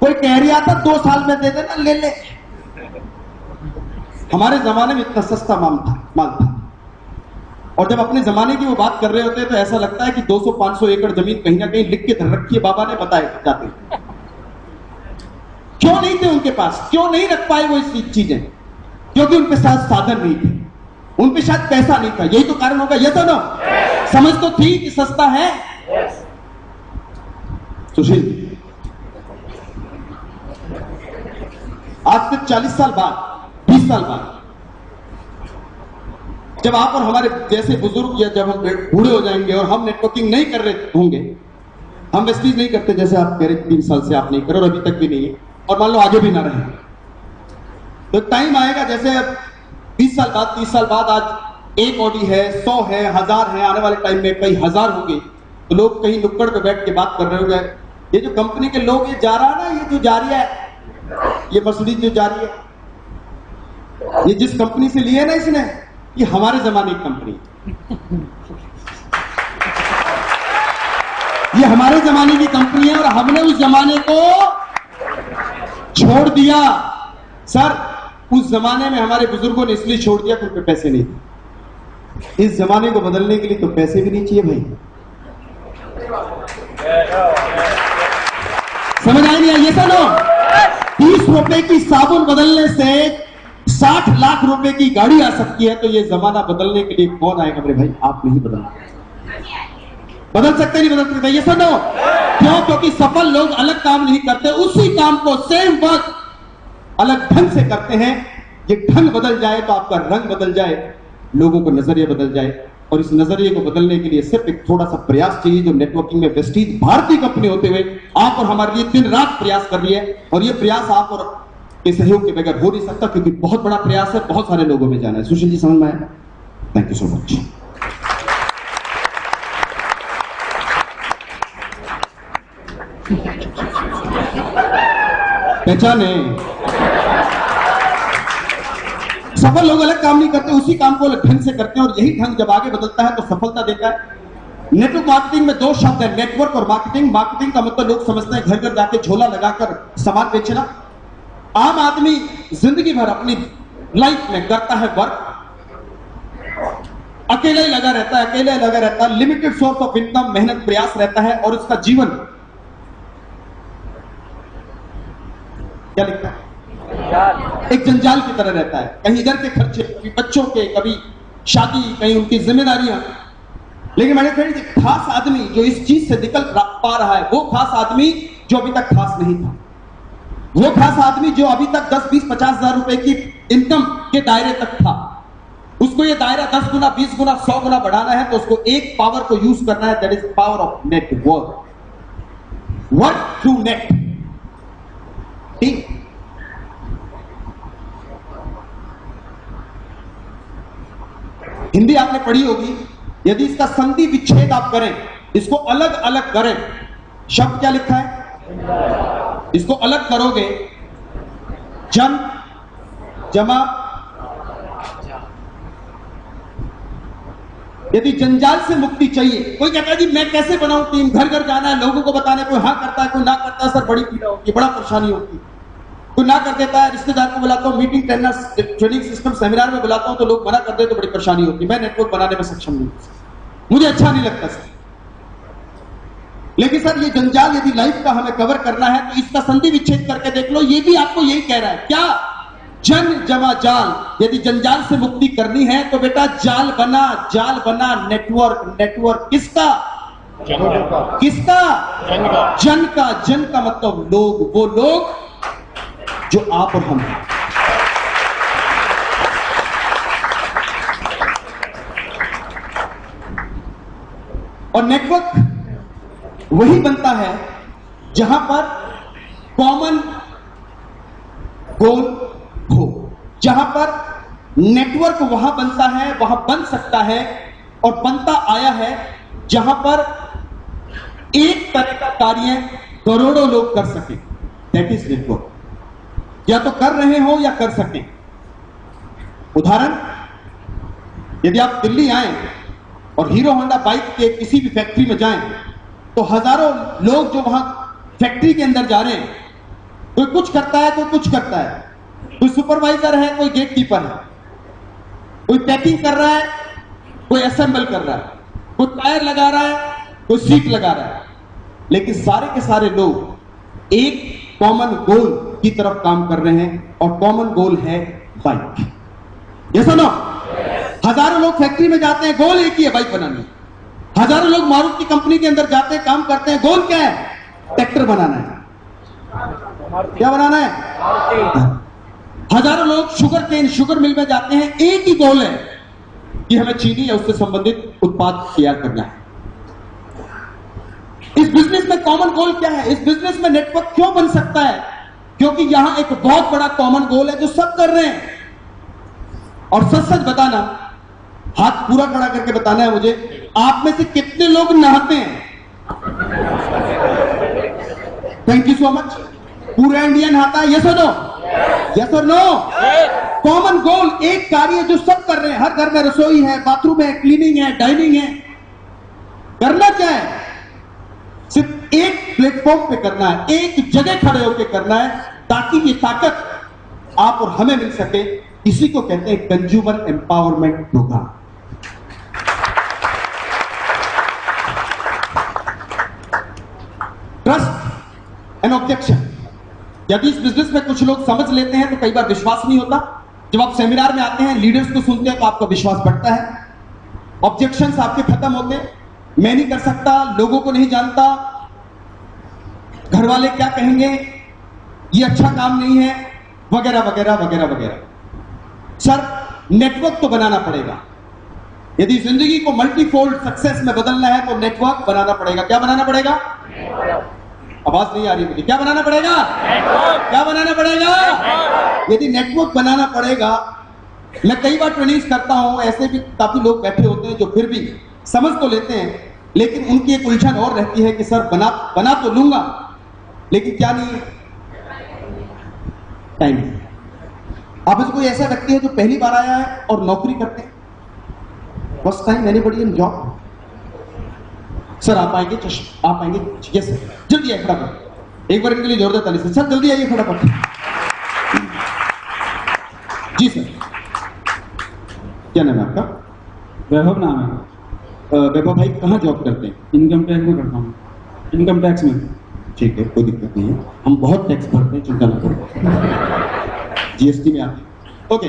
कोई कह रहा था 2 साल में दे देना, ले ले। हमारे जमाने में इतना सस्ता माल था। और जब अपने जमाने की वो बात कर रहे होते हैं तो ऐसा लगता है कि 200-500 एकड़ जमीन कहीं ना कहीं लिख के धर रखी है, बाबा ने बताए जाते। क्यों नहीं थे उनके पास? क्यों नहीं रख पाए वो इस चीजें? क्योंकि उनके साथ साधन नहीं थे, उन पे शायद पैसा नहीं था। यही तो कारण होगा। ये तो ना समझ तो थी कि सस्ता है। सुशील, आज से 40 साल बाद, 20 साल बाद, जब आप और हमारे जैसे बुजुर्ग, या जब हम बूढ़े हो जाएंगे और हम नेटवर्किंग नहीं कर रहे होंगे, हम वेस्टीज नहीं करते जैसे आप कह रहे 3 साल से आप नहीं कर रहे और अभी तक भी नहीं है, और मान लो आगे भी ना रहे, तो टाइम आएगा जैसे 20 साल बाद, 30 साल बाद, आज 1 ऑडी है, 100 है, 1000 है, आने वाले टाइम में कई हजार होंगे। तो लोग कहीं नुक्कड़ पे बैठ के बात कर रहे होंगे, ये जो कंपनी के लोग ये जा रहा ना, ये जो जा रही है, ये मर्सिडीज जो जा रही है, ये जिस कंपनी से लिए ना इसने, ये हमारे जमाने की कंपनी, ये हमारे जमाने की कंपनी है, और हमने उस जमाने को छोड़ दिया। सर, उस जमाने में हमारे बुजुर्गों ने इसलिए छोड़ दिया क्योंकि पैसे नहीं थे। इस जमाने को बदलने के लिए तो पैसे भी नहीं चाहिए भाई। समझ आई नहीं आई? ये सुनो, 30 रुपए की साबुन बदलने से 60 लाख रुपए की गाड़ी आ सकती है। तो ये जमाना बदलने के लिए कौन आएगा मेरे भाई? आप नहीं बदल सकते, नहीं बदल सकते। ये सुनो, क्यों? क्योंकि सफल लोग अलग काम नहीं करते, उसी काम को सेम वक्त अलग ढंग से करते हैं। ये ढंग बदल जाए तो आपका रंग बदल जाए, लोगों को नजरिया बदल जाए, और इस नजरिए को बदलने के लिए सिर्फ एक थोड़ा सा प्रयास चाहिए, जो नेटवर्किंग में वेस्टीज भारतीय कंपनी होते हुए आप और हमारे लिए दिन रात प्रयास कर रही है। और ये प्रयास आप और के सहयोग के बगैर हो नहीं सकता, क्योंकि बहुत बड़ा प्रयास है, बहुत सारे लोगों में जाना है। सुशील जी समझ में आया? Thank you so much. पहचाने, सफल लोग अलग काम नहीं करते, उसी काम को अलग ढंग से करते हैं, और यही ढंग जब आगे बदलता है तो सफलता देता है। नेटवर्क मार्केटिंग में दो शब्द है, नेटवर्क और मार्केटिंग। मार्केटिंग का मतलब लोग समझते हैं घर घर जाके झोला लगाकर सामान बेचना। आम आदमी जिंदगी भर अपनी लाइफ में करता है वर्क, अकेला ही लगा रहता है, अकेला ही लगा रहता है, लिमिटेड सोर्स ऑफ इनकम, मेहनत प्रयास रहता है, और उसका जीवन क्या लिखता है, एक जंजाल की तरह रहता है। कहीं इधर के खर्चे, कभी बच्चों के, कभी शादी, कहीं उनकी जिम्मेदारियां। लेकिन मैंने कहा एक खास आदमी जो इस चीज से निकल पा रहा है, वो खास आदमी जो अभी तक खास नहीं था, वो खास आदमी जो अभी तक 10, 20, 50 हजार रुपए की इनकम के दायरे तक था, उसको ये दायरा 10 गुना, 20 गुना, 100 गुना बढ़ाना है, तो उसको एक पावर को यूज करना है, that is power of network, work through net. ठीक, हिंदी आपने पढ़ी होगी, यदि इसका संधि विच्छेद आप करें, इसको अलग अलग करें, शब्द क्या लिखा है, इसको अलग करोगे, जन जमा। यदि जंजाल से मुक्ति चाहिए, कोई कहता है जी मैं कैसे बनाऊं टीम, घर घर जाना है, लोगों को बताना है, कोई हाँ करता है, कोई ना करता है, सर बड़ी पीड़ा होती है, बड़ा परेशानी होती है, कोई ना कर देता है, रिश्तेदार को बुलाता हूं, meeting, trainers, training system, seminar में बुलाता हूं, तो लोग मना कर दे तो बड़ी परेशानी होती है, मैं नेटवर्क बनाने में सक्षम नहीं, मुझे अच्छा नहीं लगता सर। लेकिन सर ये जंजाल यदि लाइफ का हमें कवर करना है तो इसका संधि विच्छेद करके देख लो, ये भी आपको यही कह रहा है, क्या, जन जमा जाल। यदि जंजाल से मुक्ति करनी है तो बेटा जाल बना, जाल बना, नेटवर्क। नेटवर्क किसका, किसका, जन का। जन का मतलब लोग, वो लोग जो आप और हम हैं। और नेटवर्क वही बनता है जहां पर कॉमन गोल हो, जहां पर नेटवर्क वहां बनता है, वहां बन सकता है और बनता आया है, जहां पर एक तरह का कार्य करोड़ों लोग कर सके, दैट इज नेटवर्क। या तो कर रहे हो या कर सकें। उदाहरण, यदि आप दिल्ली आए और हीरो होंडा बाइक के किसी भी फैक्ट्री में जाएं तो हजारों लोग जो वहां फैक्ट्री के अंदर जा रहे हैं, कोई कुछ करता है, कोई कुछ करता है, कोई सुपरवाइजर है, कोई गेट कीपर है, कोई पैकिंग कर रहा है, कोई असेंबल कर रहा है, कोई टायर लगा रहा है, कोई सीट लगा रहा है, लेकिन सारे के सारे लोग एक कॉमन गोल की तरफ काम कर रहे हैं, और कॉमन गोल है बाइक। ये सुनो, हजारों लोग फैक्ट्री में जाते हैं, गोल एक ही है, बाइक बनानी। हजारों लोग मारुति कंपनी के अंदर जाते हैं, काम करते हैं, गोल क्या है, ट्रैक्टर बनाना है। क्या बनाना है? हजारों लोग शुगर केन, शुगर मिल में जाते हैं, एक ही गोल है कि हमें चीनी या उससे संबंधित उत्पाद तैयार करना है। इस बिजनेस में कॉमन गोल क्या है? इस बिजनेस में नेटवर्क क्यों बन सकता है? क्योंकि यहां एक बहुत बड़ा कॉमन गोल है जो सब कर रहे हैं। और सच सच बताना, हाथ पूरा खड़ा करके बताना है मुझे, आप में से कितने लोग नहाते हैं? Thank you so much. पूरा इंडिया नहाता है, यस और नो? यस और नो? कॉमन गोल, एक कार्य जो सब कर रहे हैं। हर घर में रसोई है, बाथरूम है, क्लीनिंग है, डाइनिंग है। करना क्या है? सिर्फ एक प्लेटफॉर्म पे करना है, एक जगह खड़े होकर करना है, ताकि ये ताकत आप और हमें मिल सके। इसी को कहते हैं consumer empowerment program. Trust and objection. यदि इस बिजनेस में कुछ लोग समझ लेते हैं तो कई बार विश्वास नहीं होता। जब आप सेमिनार में आते हैं, लीडर्स को सुनते हैं तो आपका विश्वास बढ़ता है। ऑब्जेक्शंस आपके खत्म होते हैं। मैं नहीं कर सकता, लोगों को नहीं जानता, घर वाले क्या कहेंगे, ये अच्छा काम नहीं है, वगैरह वगैरह वगैरह वगैरह। सर, नेटवर्क तो बनाना पड़ेगा। यदि जिंदगी को मल्टीफोल्ड सक्सेस में बदलना है तो नेटवर्क बनाना पड़ेगा। क्या बनाना पड़ेगा? आवाज नहीं आ रही मुझे। क्या बनाना पड़ेगा? क्या बनाना पड़ेगा? यदि नेटवर्क बनाना पड़ेगा मैं कई बार ट्रेनिंग्स करता हूं, ऐसे भी काफी लोग बैठे होते हैं जो फिर भी समझ तो लेते हैं, लेकिन उनकी एक उलझन और रहती है कि सर बना तो लूंगा, लेकिन क्या नहीं, टाइम। आप में से कोई ऐसा व्यक्ति है जो पहली बार आया है और नौकरी करते हैं, फर्स्ट टाइम एनीबॉडी इन जॉब? सर आप आएंगे? आप आएंगे? यस सर, जल्दी आइए फटाफट, एक बार इनके लिए जोरदार ताली से, सर जल्दी आइए फटाफट। जी सर, क्या नाम है आपका? वैभव नाम है। वैभव भाई कहाँ जॉब करते हैं? इनकम टैक्स में करता हूँ। इनकम टैक्स में। ठीक है, कोई दिक्कत नहीं है, हम बहुत टैक्स भरते हैं, चिंता ना करो। जीएसटी में आते हैं। ओके,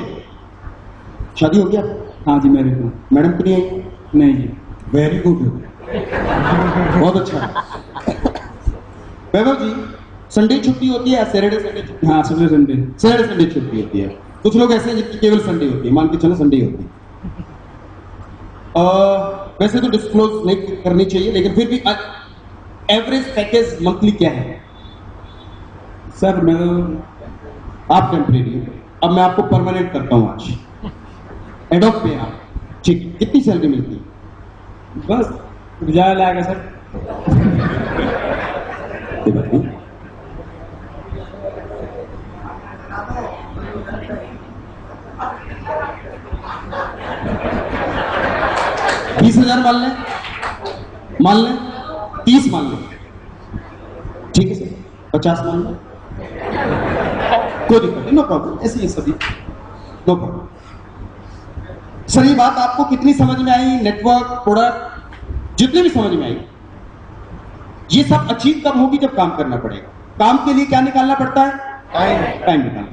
शादी हो गया? हाँ जी, मैरिड हूँ। मैडम को नहीं आई? नहीं जी। वेरी गुड, बहुत अच्छा। वैभव जी, संडे छुट्टी होती है या सैटरडे संडे छुट्टी? हाँ, सैटरडे संडे। सैटरडे संडे छुट्टी होती है। कुछ लोग ऐसे हैं जिनकी केवल संडे होती है, मान के चलो संडे होती है। वैसे तो डिस्क्लोज नहीं करनी चाहिए, लेकिन फिर भी एवरेज पैकेज मंथली क्या है? सर मैं आप टेम्परेरी हो, अब मैं आपको परमानेंट करता हूं आज। एडॉप्ट पे आप, ठीक है, कितनी सैलरी मिलती है? बस गुजारा लाएगा सर। कोई बात नहीं। $20,000 मान लें, 30 मान लें, ठीक है सर, 50 मान लें, कोई दिक्कत नहीं, नो प्रॉब्लम, ऐसे ही सभी, नो प्रॉब्लम। सर ये बात आपको कितनी समझ में आई? नेटवर्क, प्रोडक्ट, जितनी भी समझ में आई, ये सब अचीव कब होगी? जब काम करना पड़ेगा। काम के लिए क्या निकालना पड़ता है? टाइम निकालना।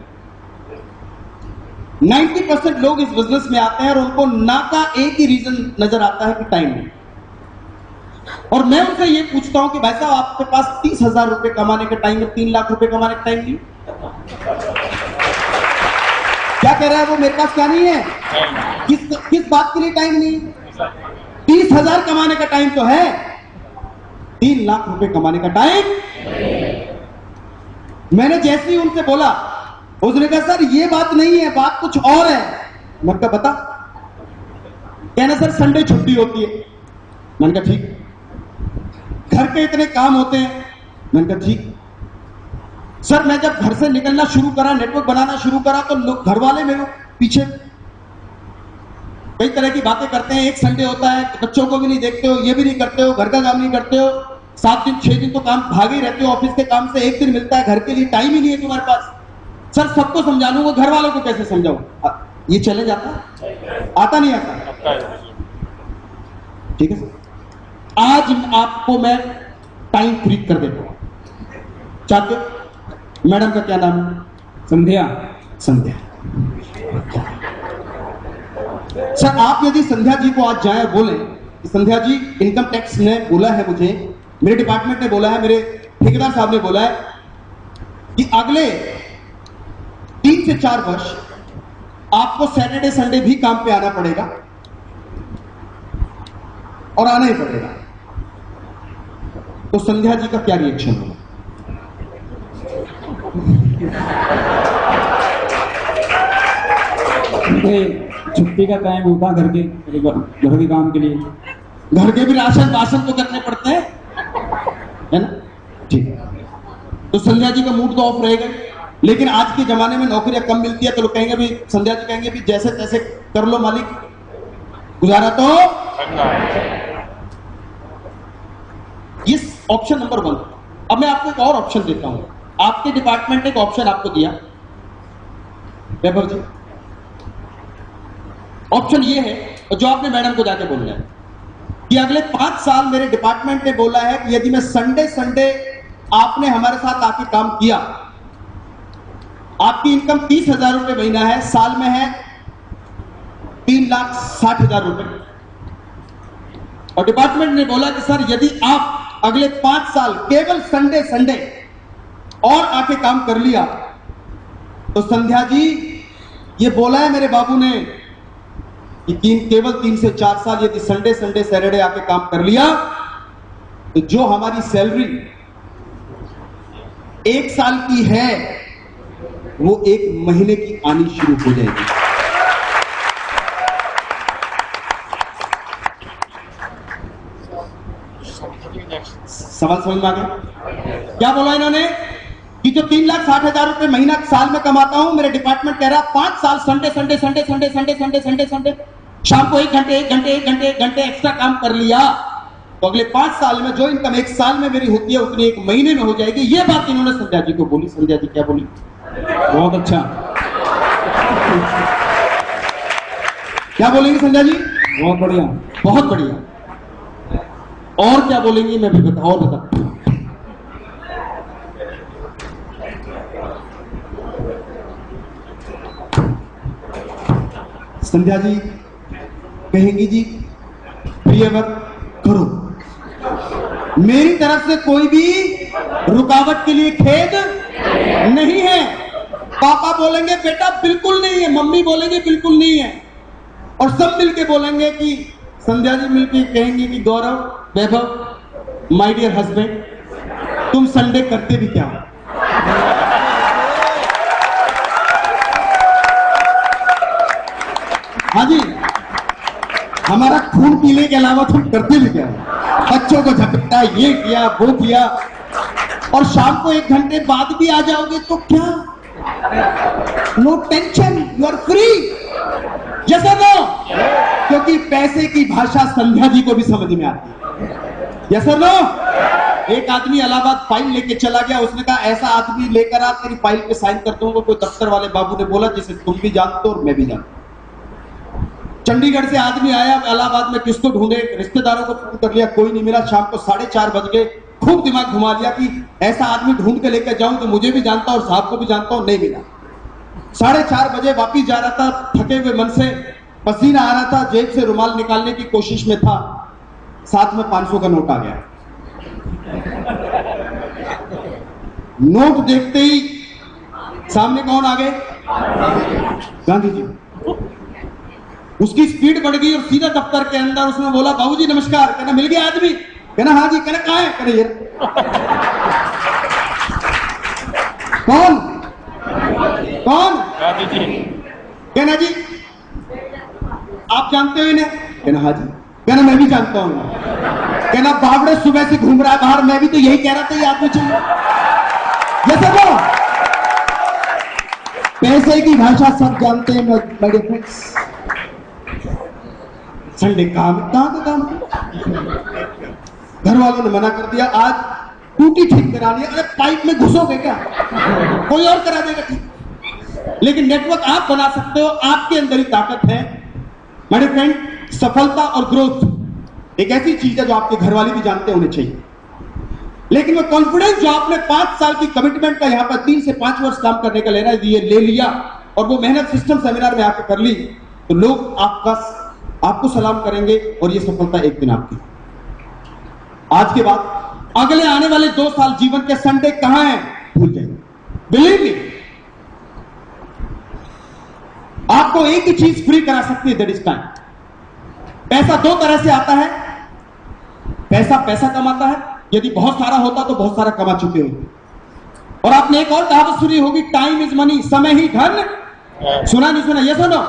90% लोग इस बिजनेस में आते हैं और उनको ना का एक ही रीजन नजर आता है कि टाइम नहीं। और मैं उनसे ये पूछता हूं कि भाई साहब आपके पास 30,000 रुपए कमाने का टाइम है, 3 लाख रुपए कमाने का टाइम नहीं? क्या कह रहा है वो? मेरे पास क्या नहीं है? किस बात के लिए टाइम नहीं? 30,000 कमाने का टाइम तो है, 3 लाख रुपए कमाने का टाइम? मैंने जैसे ही उनसे बोला, उसने कहा सर ये बात नहीं है, बात कुछ और है। मैंने कहा बता। कहना सर संडे छुट्टी होती है। मैंने कहा ठीक। घर के इतने काम होते हैं। मैंने कहा ठीक। सर मैं जब घर से निकलना शुरू करा, नेटवर्क बनाना शुरू करा, तो लोग, घर वाले मेरे पीछे कई तरह की बातें करते हैं। एक संडे होता है, बच्चों को भी नहीं देखते हो, ये भी नहीं करते हो, घर का काम नहीं करते हो, 7 दिन 6 दिन तो काम भागे ही रहते हो, ऑफिस के काम से 1 दिन मिलता है, घर के लिए टाइम ही नहीं है तुम्हारे पास। सर सबको समझा लूंगा, घर वालों को कैसे समझाऊं? ये चले जाता? आता नहीं आता? ठीक है सर, आज आपको मैं टाइम फ्री कर देता हूं, चाहते हो? मैडम का क्या नाम है? संध्या। संध्या। सर आप यदि संध्या जी को आज जाए बोले कि संध्या जी इनकम टैक्स ने बोला है मुझे, मेरे डिपार्टमेंट ने बोला है, मेरे ठेकेदार साहब ने बोला है कि अगले 3 से 4 वर्ष आपको सैटरडे संडे भी काम पे आना पड़ेगा, और आना ही पड़ेगा, तो संध्या जी का क्या रिएक्शन होगा? छुट्टी का टाइम होता घर के काम के लिए। घर के भी राशन वाशन तो करने पड़ते हैं, है ना? ठीक। तो संध्या जी का मूड तो ऑफ रहेगा। लेकिन आज के जमाने में नौकरियां कम मिलती है, तो लोग कहेंगे भी, संध्या जी कहेंगे भी जैसे तैसे कर लो मालिक, गुजारा तो। ये ऑप्शन नंबर 1। अब मैं आपको एक और ऑप्शन देता हूं। आपके डिपार्टमेंट ने एक ऑप्शन आपको दिया, वैभव जी, ऑप्शन ये है जो आपने मैडम को जाके बोलना है कि अगले 5 साल मेरे डिपार्टमेंट ने बोला है कि यदि मैं संडे आपने हमारे साथ आके काम किया, आपकी इनकम 30,000 रुपए महीना है, साल में है 3,60,000 रुपए, और डिपार्टमेंट ने बोला कि सर यदि आप अगले 5 साल केवल संडे और आके काम कर लिया, तो संध्या जी ये बोला है मेरे बाबू ने कि केवल 3 से 4 साल यदि संडे सैटरडे आके काम कर लिया, तो जो हमारी सैलरी 1 साल की है वो 1 महीने की आनी शुरू हो जाएगी। सवाल समझ में आ गया? क्या बोला इन्होंने कि जो 3,60,000 रुपए महीना साल में कमाता हूं, मेरे डिपार्टमेंट कह रहा 5 साल Sunday Sunday Sunday Sunday Sunday Sunday Sunday Sunday शाम को 1 घंटे एक्स्ट्रा काम कर लिया तो अगले 5 साल में जो इनकम 1 साल में मेरी होती है उतनी 1 महीने में हो जाएगी। ये बात इन्होंने संध्या जी को बोली। संध्या जी क्या बोली? बहुत अच्छा। क्या बोलेंगे संध्या जी? बहुत बढ़िया। बहुत बढ़िया। और क्या बोलेंगी मैं भी बता, और बता। संध्या जी कहेंगी जी प्रियवर करो, मेरी तरफ से कोई भी रुकावट के लिए खेद नहीं है। पापा बोलेंगे बेटा बिल्कुल नहीं है, मम्मी बोलेंगे बिल्कुल नहीं है, और सब मिलके बोलेंगे कि संध्या जी मिलके कहेंगे कि गौरव, वैभव, माय डियर हस्बैंड, तुम संडे करते भी क्या हो? हाँ जी, हमारा खून पीने के अलावा तुम करते भी क्या हो? बच्चों को झपटा, ये किया वो किया, और शाम को 1 घंटे बाद भी आ जाओगे तो क्या? No tension, you are free. जैसा नो, क्योंकि पैसे की भाषा संध्या जी को भी समझ में आती है। यस और नो? एक आदमी इलाहाबाद फाइल लेके चला गया, उसने कहा ऐसा आदमी लेकर आ, तेरी फाइल पे साइन कर दूंगा। कोई दफ्तर वाले बाबू ने बोला जिसे तुम भी जानते हो और मैं भी जानता हूं। चंडीगढ़ से आदमी आया, इलाहाबाद में किसको ढूंढे, रिश्तेदारों को फोन कर लिया, कोई नहीं मिला। शाम को 4:30 बज गए, खूब दिमाग घुमा लिया कि ऐसा आदमी ढूंढ के लेकर जाऊं तो मुझे भी जानता और साहब को भी जानता हूं, नहीं मिला। 4:30 बजे वापिस जा रहा था, थके हुए मन से, पसीना आ रहा था, जेब से रुमाल निकालने की कोशिश में था, साथ में 500 का नोट आ गया। नोट देखते ही सामने कौन आ गए? गांधी जी। उसकी स्पीड बढ़ गई और सीधा दफ्तर के अंदर उसने बोला बाबूजी नमस्कार। कहना मिल गया आदमी? कहना हाँ जी। कहना कहाँ है? कहना ये कौन कौन? गांधी जी। कहना जी आप जानते हो इन्हें? कहना हाँ जी। कहना मैं भी जानता हूं। कहना बावड़े सुबह से घूम रहा है बाहर, मैं भी तो यही कह रहा था ये आदमी चाहिए। ये सब पैसे की भाषा सब जानते हैं मेरे फ्रेंड्स। संडे काम, कहां का काम? घर वालों ने मना कर दिया, आज टूटी ठीक करानी है। अरे पाइप में घुसोगे क्या? कोई और करा देगा ठीक। लेकिन नेटवर्क आप बना सकते हो, आपके अंदर ही ताकत है मेरे फ्रेंड। सफलता और ग्रोथ एक ऐसी चीज है जो आपके घर वाले भी जानते होने चाहिए, लेकिन वो कॉन्फिडेंस जो आपने 5 साल की कमिटमेंट का यहां पर 3 से 5 वर्ष काम करने का लेना है, ये ले लिया और वो मेहनत सिस्टम सेमिनार में आकर कर ली, तो लोग आपको सलाम करेंगे और ये सफलता एक दिन आपकी। आज के बाद अगले आने वाले 2 साल जीवन के संडे कहां हैं भूल जाएंगे। बिलीव मी, आपको एक ही चीज फ्री करा सकती है, दैट इज टाइम। पैसा 2 तरह से आता है। पैसा कमाता है, यदि बहुत सारा होता तो बहुत सारा कमा चुके होते। और आपने एक और कहावत सुनी होगी, टाइम इज मनी, समय ही धन। सुना नहीं सुना? ये सुनो,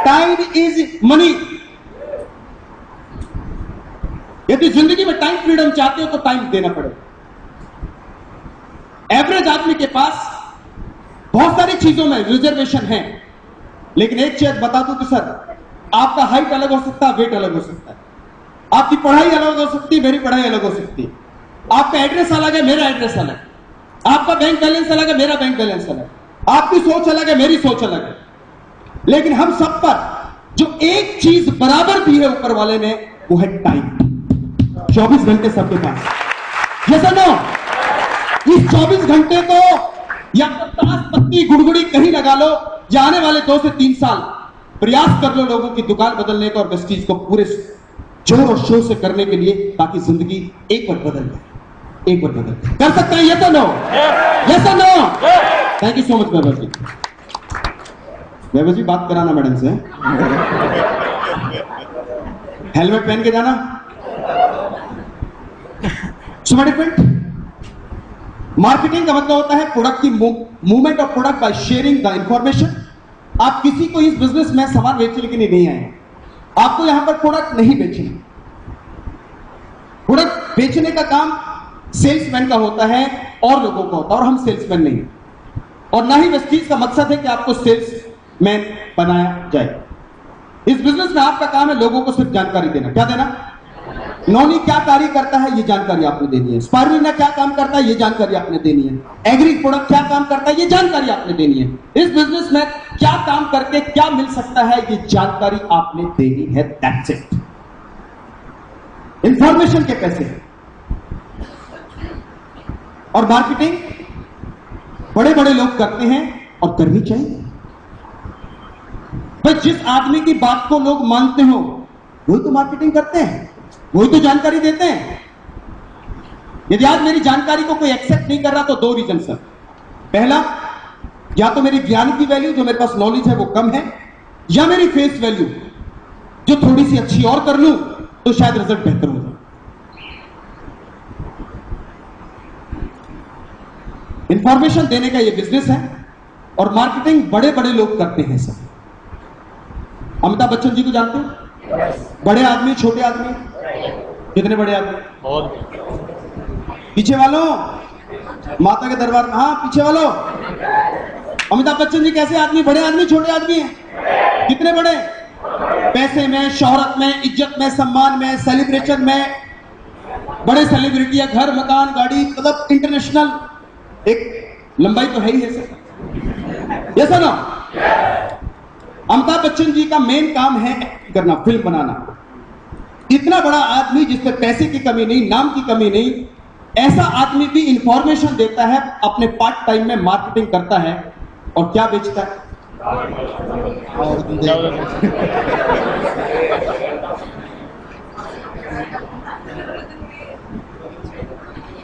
टाइम इज मनी। यदि जिंदगी में टाइम फ्रीडम चाहते हो तो टाइम देना पड़ेगा। एवरेज आदमी के पास बहुत सारी चीजों में रिजर्वेशन है, लेकिन एक चीज बता दूं कि सर आपका हाइट अलग हो सकता है, वेट अलग हो सकता है, आपकी पढ़ाई अलग हो सकती है, मेरी पढ़ाई अलग हो सकती है, आपका एड्रेस अलग है, मेरा एड्रेस अलग, आपका बैंक बैलेंस अलग है, मेरा बैंक बैलेंस अलग, आपकी सोच अलग है, मेरी सोच अलग है, लेकिन हम सब पर जो एक चीज बराबर दी है ऊपर वाले ने, वो है टाइम। 24 घंटे सबके पास। ये सुनो, इस 24 घंटे को या ताश पत्ती गुड़गुड़ी कहीं लगा लो, या आने वाले 2 से 3 साल प्रयास कर लो लोगों की दुकान बदलने का और वेस्टीज को पूरे जोर और शोर से करने के लिए, ताकि जिंदगी एक बार बदल जाए। एक बार बदल कर सकते हैं। ये तो नो, ये तो no. Thank you so much Vaibhav ji. Vaibhav ji बात कराना मैडम से, हेलमेट पहन के जाना। सो माय फ्रेंड, मार्केटिंग का मतलब होता है प्रोडक्ट की movement of product by sharing the information. आप किसी को इस बिजनेस में सामान बेचने के लिए नहीं आए, आपको यहां पर प्रोडक्ट नहीं बेचना। प्रोडक्ट बेचने का काम सेल्समैन का होता है और लोगों का होता है, और हम सेल्समैन नहीं, और ना ही वेस्टीज का मकसद है कि आपको सेल्समैन बनाया जाए। इस बिजनेस में आपका काम है लोगों को सिर्फ जानकारी देना। क्या देना? नॉनी क्या कार्य करता है ये जानकारी आपने देनी है, स्पारुलिना क्या काम करता है ये जानकारी आपने देनी है, एग्री प्रोडक्ट क्या काम करता है ये जानकारी आपने देनी है, इस बिजनेस में क्या काम करके क्या मिल सकता है ये जानकारी आपने देनी है। That's it. इंफॉर्मेशन के पैसे। और मार्केटिंग बड़े बड़े लोग करते हैं और करनी चाहिए। भाई जिस आदमी की बात को लोग मानते हो वही तो मार्केटिंग करते हैं, वही तो जानकारी देते हैं। यदि आज मेरी जानकारी को कोई एक्सेप्ट नहीं कर रहा तो दो रीजन सर। पहला, या तो मेरी ज्ञान की वैल्यू जो मेरे पास नॉलेज है वो कम है, या मेरी फेस वैल्यू जो थोड़ी सी अच्छी और कर लूं तो शायद रिजल्ट बेहतर हो जाए। इंफॉर्मेशन देने का ये बिजनेस है और मार्केटिंग बड़े बड़े लोग करते हैं सर। अमिताभ बच्चन जी को जानते हो? बड़े आदमी, छोटे आदमी? कितने बड़े आदमी? पीछे वालों, माता के दरबार में, हाँ पीछे वालों। अमिताभ बच्चन जी कैसे आदमी? बड़े आदमी, छोटे आदमी हैं? कितने बड़े? पैसे में, शोहरत में, इज्जत में, सम्मान में, सेलिब्रेशन में, बड़े सेलिब्रिटी है, घर मकान गाड़ी, मतलब इंटरनेशनल एक लंबाई तो है ही है सर। ये सर ना, अमिताभ बच्चन जी का मेन काम है करना, फिल्म बनाना। इतना बड़ा आदमी जिसपे पैसे की कमी नहीं, नाम की कमी नहीं, ऐसा आदमी भी इंफॉर्मेशन देता है, अपने पार्ट टाइम में मार्केटिंग करता है और क्या बेचता है?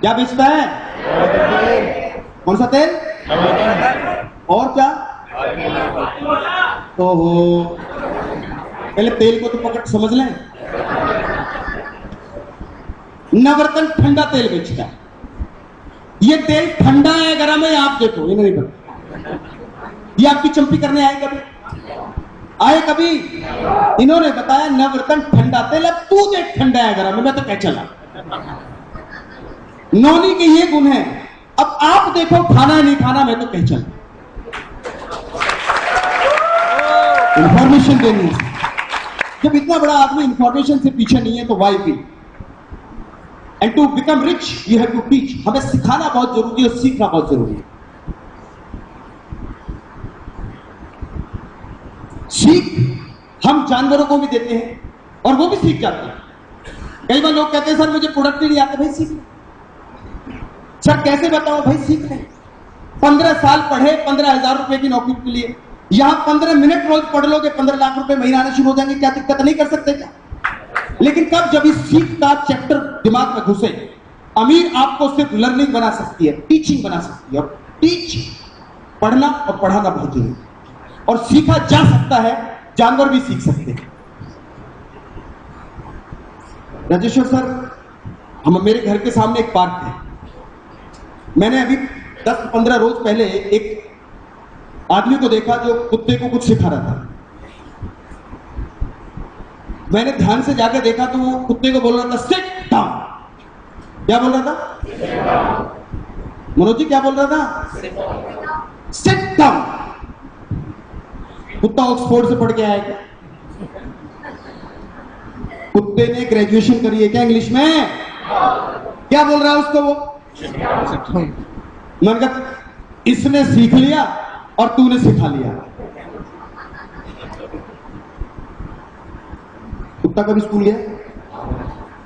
क्या बेचता है? कौन सा तेल? और क्या? ओहो, पहले तेल को तो पकड़ समझ लें। नवरत्न ठंडा तेल बेचता है। ये तेल ठंडा है गरम है आप देखो, ये नहीं पता। ये आपकी चंपी करने आए कभी? आए कभी? इन्होंने बताया नवरत्न ठंडा तेल है, तू देख ठंडा है गरम है, मैं तो कह चला। नौनी के ये गुण है, अब आप देखो खाना है नहीं खाना, मैं तो कह चला। इंफॉर्मेशन देनी है। जब इतना बड़ा आदमी इंफॉर्मेशन से पीछे नहीं है तो why be? And to become rich you have to teach. हमें सिखाना बहुत जरूरी है, सीखना बहुत जरूरी है। सीख हम जानवरों को भी देते हैं और वो भी सीख जाते हैं। कई बार लोग कहते हैं सर मुझे प्रोडक्ट ही नहीं आते। भाई सीख। सर कैसे बताओ? भाई सीख लें। 15 साल पढ़े 15,000 रुपए की नौकरी के लिए, यहां 15 मिनट रोज पढ़ लोगे 15 लाख रुपए महीना आने शुरू हो जाएंगे। क्या दिक्कत? नहीं कर सकते क्या? लेकिन कब? जब इस सीख का चैप्टर दिमाग में घुसे। अमीर आपको सिर्फ लर्निंग बना सकती है, टीचिंग बना सकती है, और टीच पढ़ना और पढ़ाना बहुत जरूरी है। और सीखा जा सकता है, जानवर भी सीख सकते हैं। राजेश्वर सर, हम मेरे घर के सामने एक पार्क है। मैंने अभी 10-15 रोज पहले एक आदमी को देखा जो कुत्ते को कुछ सिखा रहा था। मैंने ध्यान से जाकर देखा तो वो कुत्ते को बोल रहा था सिट डाउन। क्या बोल रहा था मनोज जी? क्या बोल रहा था? Sit down. कुत्ता ऑक्सफोर्ड से पढ़ के आया क्या? कुत्ते ने ग्रेजुएशन करी है क्या इंग्लिश में? क्या बोल रहा है उसको वो? मैंने कहा इसने सीख लिया और तूने सिखा लिया। कुत्ता कभी स्कूल गया?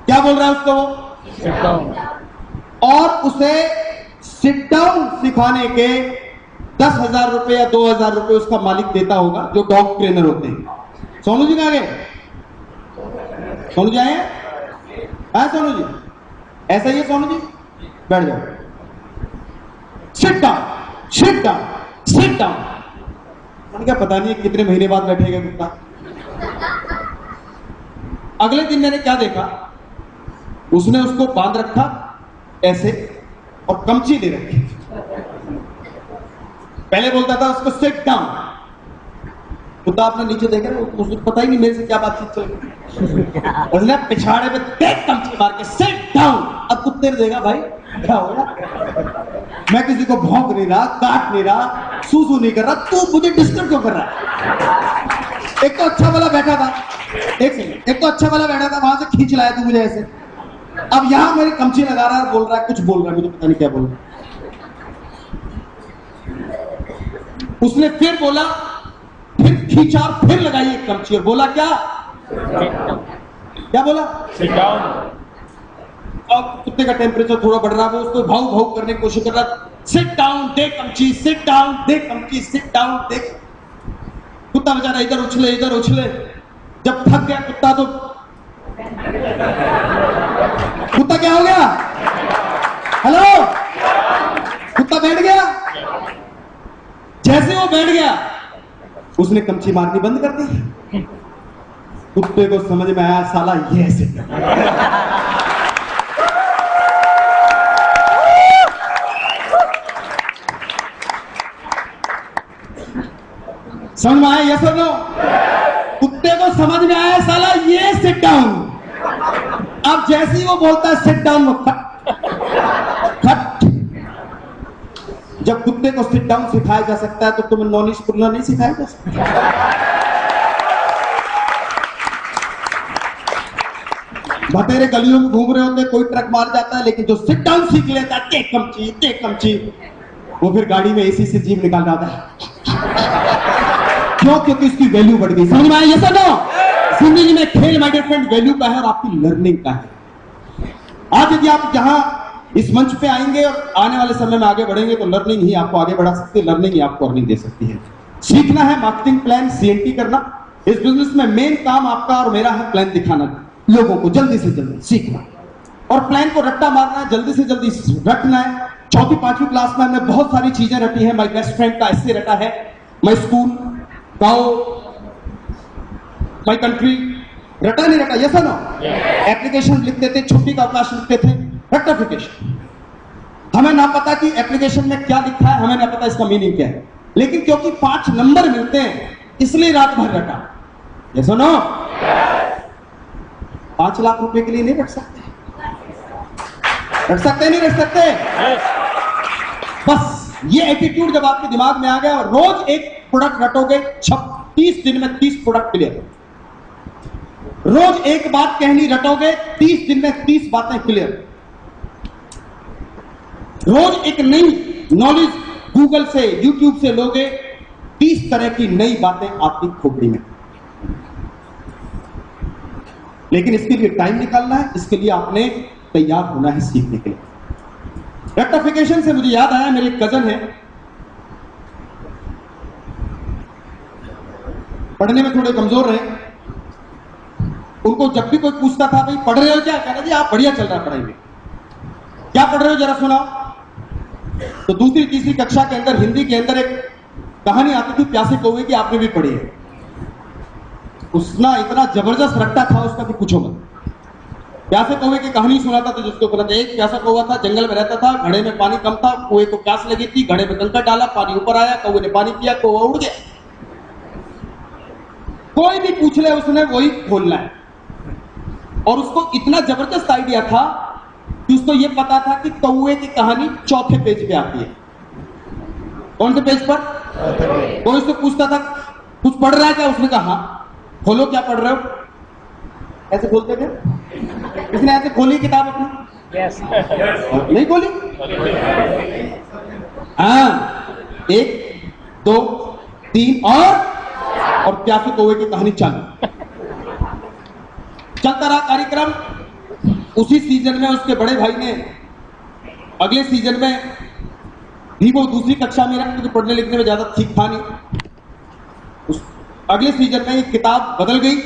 क्या बोल रहा है उसको वो? Sit down. और उसे सिट डाउन सिखाने के 10,000 रुपए या 2,000 रुपए उसका मालिक देता होगा, जो डॉग ट्रेनर होते हैं। सोनू जी कहाँ गए? सोनू जी आए हैं? सोनू जी ऐसा ही है। सोनू जी बैठ जाओ। Sit down, sit down, sit down. मैंने कहा पता नहीं कितने महीने बाद बैठेगा कुत्ता। अगले दिन मैंने क्या देखा, उसने उसको बांध रखा ऐसे और कमची दे रखी। पहले बोलता था उसको सिट डाउन, कुत्ता अपना नीचे देख रहा है, उसको पता ही नहीं मेरे से क्या बातचीत चल रही। उसने पिछाड़े पे देख कमची मार के सिट डाउन। अब कुत्ते ने देखा भाई क्या हो गया, मैं किसी को भौंक नहीं रहा, काट नहीं रहा, सूसू नहीं कर रहा, तू मुझे डिस्टर्ब क्यों कर रहा है। एक तो अच्छा वाला बैठा था, एक सेकंड, एक तो अच्छा वाला बैठा था, वहां से खींच लाया तू मुझे ऐसे। अब यहां मेरी कमची लगा रहा है, बोल रहा है, कुछ बोल रहा है, मुझे पता नहीं क्या बोल रहा है। उसने फिर बोला, फिर खींचा और फिर लगाई एक कमची और बोला क्या क्या बोला? Sit down. अब कुत्ते का टेम्परेचर थोड़ा बढ़ रहा है, वो उसको भाव भाव करने की कोशिश कर रहा है। सिट डाउन, दे कमची, सिट डाउन, दे कमची, सिट डाउन, दे। कुत्ता बेचारा इधर उछले। जब थक गया कुत्ता तो कुत्ता क्या हो गया? हेलो, कुत्ता बैठ गया। जैसे वो बैठ गया उसने कमची मारनी बंद कर दी। कुत्ते को समझ में आया साला ये ऐसे समझ में आया? यस और नो? कुत्ते को समझ में आया साला ये सिट डाउन। अब जैसे ही वो बोलता है सिट डाउन, वो खट। जब कुत्ते को सिट डाउन सिखाया जा सकता है तो तुम्हें नॉलेज पुरना नहीं सिखाया जा सकता। बतेरे गलियों में घूम रहे होते, कोई ट्रक मार जाता है, लेकिन जो सिट डाउन सीख लेता है, टेक कमची, वो फिर गाड़ी में एसी से जीभ निकाल रहा था। क्यों? क्योंकि उसकी वैल्यू बढ़ गई। समझ में आया? यस और नो? जिंदगी में खेल माय डियर फ्रेंड वैल्यू का है और आपकी लर्निंग का है। आज यदि आप जहां इस मंच पे आएंगे और आने वाले समय में आगे बढ़ेंगे तो लर्निंग ही आपको आगे बढ़ा सकती है, लर्निंग ही आपको अर्निंग दे सकती है। सीखना है मार्केटिंग प्लान, सीएनटी करना। इस बिजनेस में मेन काम आपका और मेरा है प्लान दिखाना, लोगों को जल्दी से जल्दी सीखना और प्लान को रट्टा मारना है, जल्दी से जल्दी रटना है। चौथी पांचवी क्लास में हमने बहुत सारी चीजें रटी है। माय बेस्ट फ्रेंड का ऐसे रटा है, माय स्कूल, गाओ, माय कंट्री। रटा नहीं रटा? यस और नो? एप्लीकेशन लिखते थे, छुट्टी का अवकाश लिखते थे, रेक्टिफिकेशन। हमें ना पता कि एप्लीकेशन में क्या लिखा है, हमें ना पता इसका मीनिंग क्या है, लेकिन क्योंकि 5 नंबर मिलते हैं इसलिए रात भर रटा। यस और नो? 5 लाख रुपए के लिए नहीं रट सकते, रट सकते नहीं रट सकते। बस ये एटीट्यूड जब आपके दिमाग में आ गया और रोज एक प्रोडक्ट रटोगे, 30 दिन में 30 प्रोडक्ट क्लियर। रोज एक बात कहनी रटोगे, 30 दिन में 30 बातें क्लियर। रोज एक नई नॉलेज गूगल से, यूट्यूब से लोगे, 30 तरह की नई बातें आपकी खोपड़ी में। लेकिन इसके लिए टाइम निकालना है, इसके लिए आपने तैयार होना है सीखने के लिए। रेक्टिफिकेशन से मुझे याद आया, मेरे कजन है, पढ़ने में थोड़े कमजोर रहे। उनको जब भी कोई पूछता था भाई पढ़ रहे हो क्या, कहना जी आप बढ़िया चल रहा है पढ़ाई में, क्या पढ़ रहे हो जरा सुनाओ। तो दूसरी तीसरी कक्षा के अंदर हिंदी के अंदर एक कहानी आती थी प्यासे कौवे की, आपने भी पढ़ी है। उसना इतना जबरदस्त रट्टा था उसका कि पूछो मत। प्यासे कौवे की कहानी सुनाता था जिसको बोला था, एक प्यासा कौवा था, जंगल में रहता था, घड़े में पानी कम था, कुएं को प्यास लगी थी, घड़े में कंकड़ डाला, पानी ऊपर आया, कौवे ने पानी पिया, कौवा उड़ गया। कोई भी पूछ ले उसने वही खोलना है। और उसको इतना जबरदस्त आइडिया था कि उसको यह पता था कि कौवे की कहानी 4थे पेज पे आती है। कौन से पेज पर? कोई उससे पूछता था कुछ पढ़ रहा है क्या, उसने कहा हाँ। खोलो, क्या पढ़ रहे हो? ऐसे बोलते थे। इसने ऐसे खोली किताब अपनी? yes. नहीं खोली? हाँ, 1 2 3 और प्यासे कौवे की कहानी चालू। चलता रहा कार्यक्रम। उसी सीजन में उसके बड़े भाई ने अगले सीजन में भी, वो दूसरी कक्षा में रहा क्योंकि पढ़ने लिखने में ज्यादा ठीक था नहीं। अगले सीजन में ये किताब बदल गई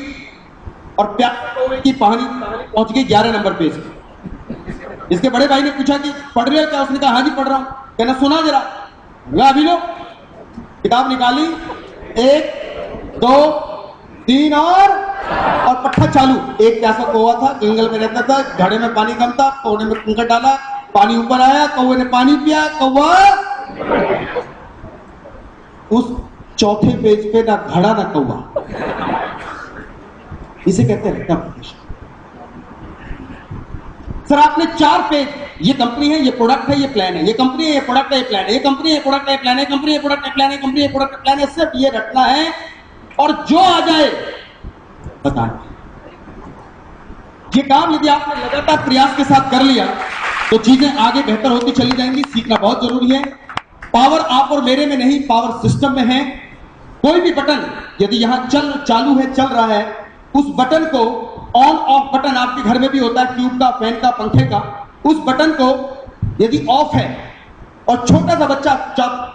और प्यासे कौवे की कहानी पहुंच गई 11 नंबर पेज पे। इसके बड़े भाई ने पूछा कि पढ़ रहे हो क्या? उसने कहा हाँ जी पढ़ रहा हूं। कहना सुना जरा। अभी लो, किताब निकाली, 1 2 3 और पट्टा चालू। एक प्यासा कौवा था, जंगल में रहता था, घड़े में पानी कम था, कौवे में कंकड़ डाला, पानी ऊपर आया, कौवे ने पानी पिया, कौवा उस चौथे पेज पे ना घड़ा ना कौवा, इसे कहते हैं रेप्लिकेशन। सर आपने 4 पेज, ये कंपनी है, ये प्रोडक्ट है, ये प्लान है, ये कंपनी है, ये प्रोडक्ट है, ये प्लान है, ये कंपनी है, प्रोडक्ट है, प्लान है, कंपनी है, प्रोडक्ट है, प्लान है, कंपनी है, प्रोडक्ट है, प्लान है, सिर्फ ये रटना है और जो आ जाए बताना। ये काम यदि आपने लगातार प्रयास के साथ कर लिया तो चीजें आगे बेहतर होती चली जाएंगी। सीखना बहुत जरूरी है। पावर आप और मेरे में नहीं, पावर सिस्टम में है। कोई भी बटन यदि यहां चालू है, चल रहा है, उस बटन को, ऑन ऑफ बटन आपके घर में भी होता है, ट्यूब का, फैन का, पंखे का, उस बटन को यदि ऑफ है और छोटा सा बच्चा,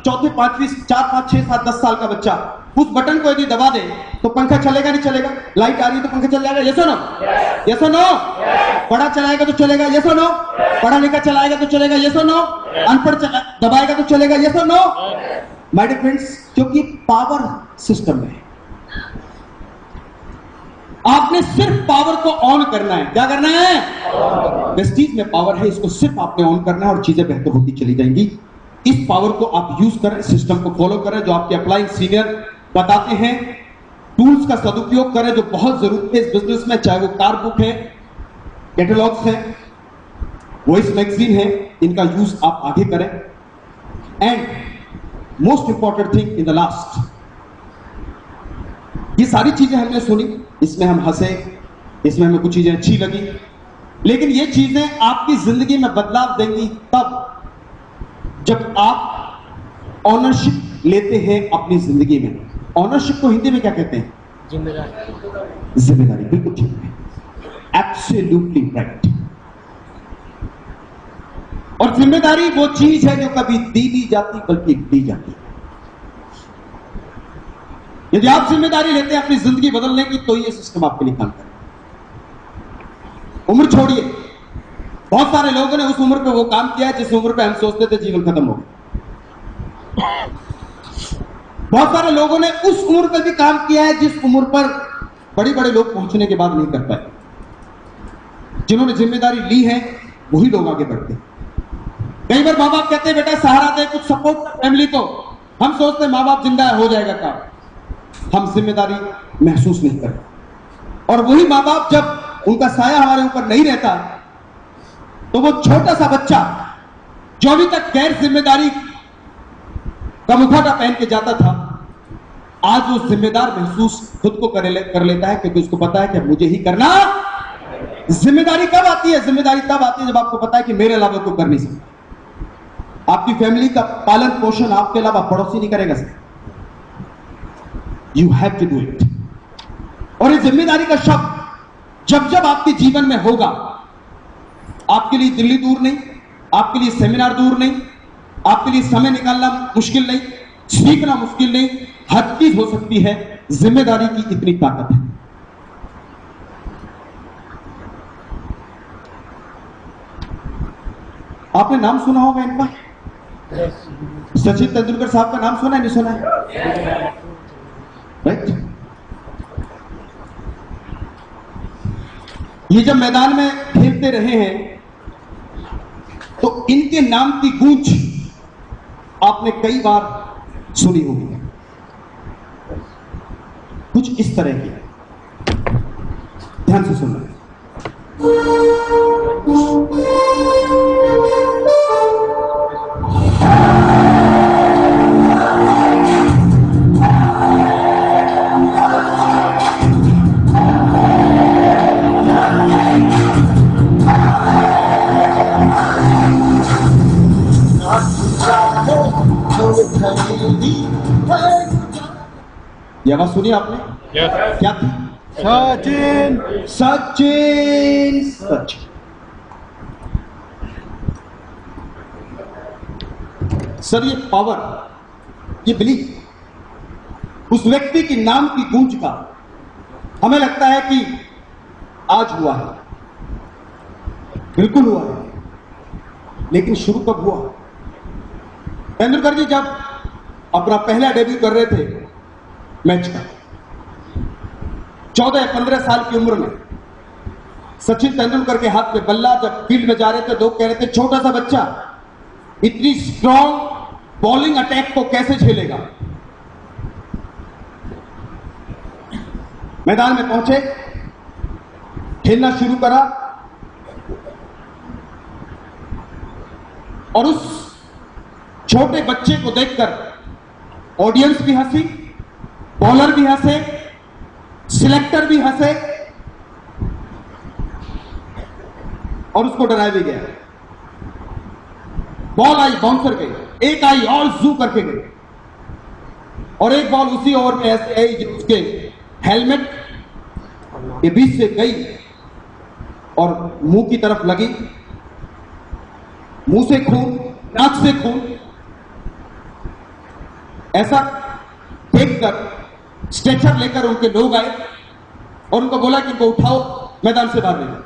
चौथे पांचवी, 4 5 6 7 10 साल का बच्चा उस बटन को यदि दबा दे तो पंखा चलेगा नहीं चलेगा? लाइट आ रही है तो पंखा चल जाएगा, यस और नो? यस और नो? पढ़ा चलाएगा तो चलेगा, यस और नो? पढ़ा लिखा चलाएगा तो चलेगा, यस और नो? अनपढ़ दबाएगा तो चलेगा, यस और नो? माय डियर फ्रेंड्स, क्योंकि पावर सिस्टम में आपने सिर्फ पावर को ऑन करना है। क्या करना है? वेस्टीज में पावर है, इसको सिर्फ आपने ऑन करना है और चीजें बेहतर होती चली जाएंगी। इस पावर को आप यूज करें, सिस्टम को फॉलो करें जो आपके अप्लाइंग सीनियर बताते हैं। टूल्स का सदुपयोग करें जो बहुत जरूरत है इस बिजनेस में, चाहे वो कार बुक है, कैटलॉग्स है, वॉइस मैगजीन है, इनका यूज आप आगे करें। And most important thing in the last, ये सारी चीजें हमने सुनी, इसमें हम हंसे, इसमें हमें कुछ चीजें अच्छी लगी, लेकिन ये चीजें आपकी जिंदगी में बदलाव देंगी तब जब आप ऑनरशिप लेते हैं अपनी जिंदगी में। ऑनरशिप को हिंदी में क्या कहते हैं? जिम्मेदारी। जिम्मेदारी, बिल्कुल ठीक है, एब्सोल्युटली राइट। और जिम्मेदारी वो चीज है जो कभी दी नहीं जाती बल्कि दी जाती है। यदि आप जिम्मेदारी लेते हैं अपनी जिंदगी बदलने की तो ये सिस्टम आपके लिए काम करेगा। उम्र छोड़िए, बहुत सारे लोगों ने उस उम्र पे वो काम किया है जिस उम्र पे हम सोचते थे जीवन खत्म हो गया। बहुत सारे लोगों ने उस उम्र पे भी काम किया है जिस उम्र पर बड़े बड़े लोग पहुंचने के बाद नहीं कर पाए। जिन्होंने जिम्मेदारी ली है वही लोग आगे बढ़ते हैं। कई बार माँ बाप कहते हैं बेटा सहारा दे, कुछ सपोर्ट कर फैमिली को। हम सोचते हैं माँ बाप जिंदा है, हो जाएगा काम। हम जिम्मेदारी महसूस नहीं करते। और वही माँ बाप जब उनका साया हमारे ऊपर नहीं रहता तो वो छोटा सा बच्चा जो अभी तक गैर जिम्मेदारी का मुखौटा पहन के जाता था, आज वो जिम्मेदार महसूस खुद को कर लेता है, क्योंकि उसको पता है कि मुझे ही करना। जिम्मेदारी कब आती है? जिम्मेदारी तब आती है जब आपको पता है कि मेरे अलावा कोई कर नहीं सकता। आपकी फैमिली का पालन पोषण आपके अलावा पड़ोसी नहीं करेगा sir. You have to do it. और इस जिम्मेदारी का शब्द जब जब आपके जीवन में होगा, आपके लिए दिल्ली दूर नहीं, आपके लिए सेमिनार दूर नहीं, आपके लिए समय निकालना मुश्किल नहीं, सीखना मुश्किल नहीं, हर चीज हो सकती है। जिम्मेदारी की इतनी ताकत है। आपने नाम सुना होगा इनका, सचिन तेंदुलकर साहब का नाम सुना है, नहीं सुना है? राइट। ये जब मैदान में खेलते रहे हैं तो इनके नाम की गूंज आपने कई बार सुनी होगी। कुछ इस तरह की, ध्यान से सुनना। ये आवाज सुनी आपने? yes. क्या थी? सचिन सचिन सचिन। सर ये पावर, ये बिलीफ उस व्यक्ति के नाम की गूंज का हमें लगता है कि आज हुआ है, बिल्कुल हुआ है, लेकिन शुरू कब हुआ? तेंदुलकर जी जब अपना पहला डेब्यू कर रहे थे मैच का, 14 या 15 साल की उम्र में सचिन तेंदुलकर के हाथ में बल्ला जब फील्ड में जा रहे थे, लोग कह रहे थे छोटा सा बच्चा इतनी स्ट्रॉन्ग बॉलिंग अटैक को कैसे झेलेगा। मैदान में पहुंचे, खेलना शुरू करा और उस छोटे बच्चे को देखकर ऑडियंस भी हंसी, बॉलर भी हंसे, सिलेक्टर भी हंसे और उसको डराया भी गया। बॉल आई, बाउंसर गई, एक आई और जू करके गई और एक बॉल उसी ओवर में ऐसे आई जो उसके हेलमेट के बीच से गई और मुंह की तरफ लगी। मुंह से खून, नाक से खून। ऐसा देखकर स्ट्रेचर लेकर उनके लोग आए और उनको बोला कि इनको उठाओ, मैदान से बाहर ले जाओ।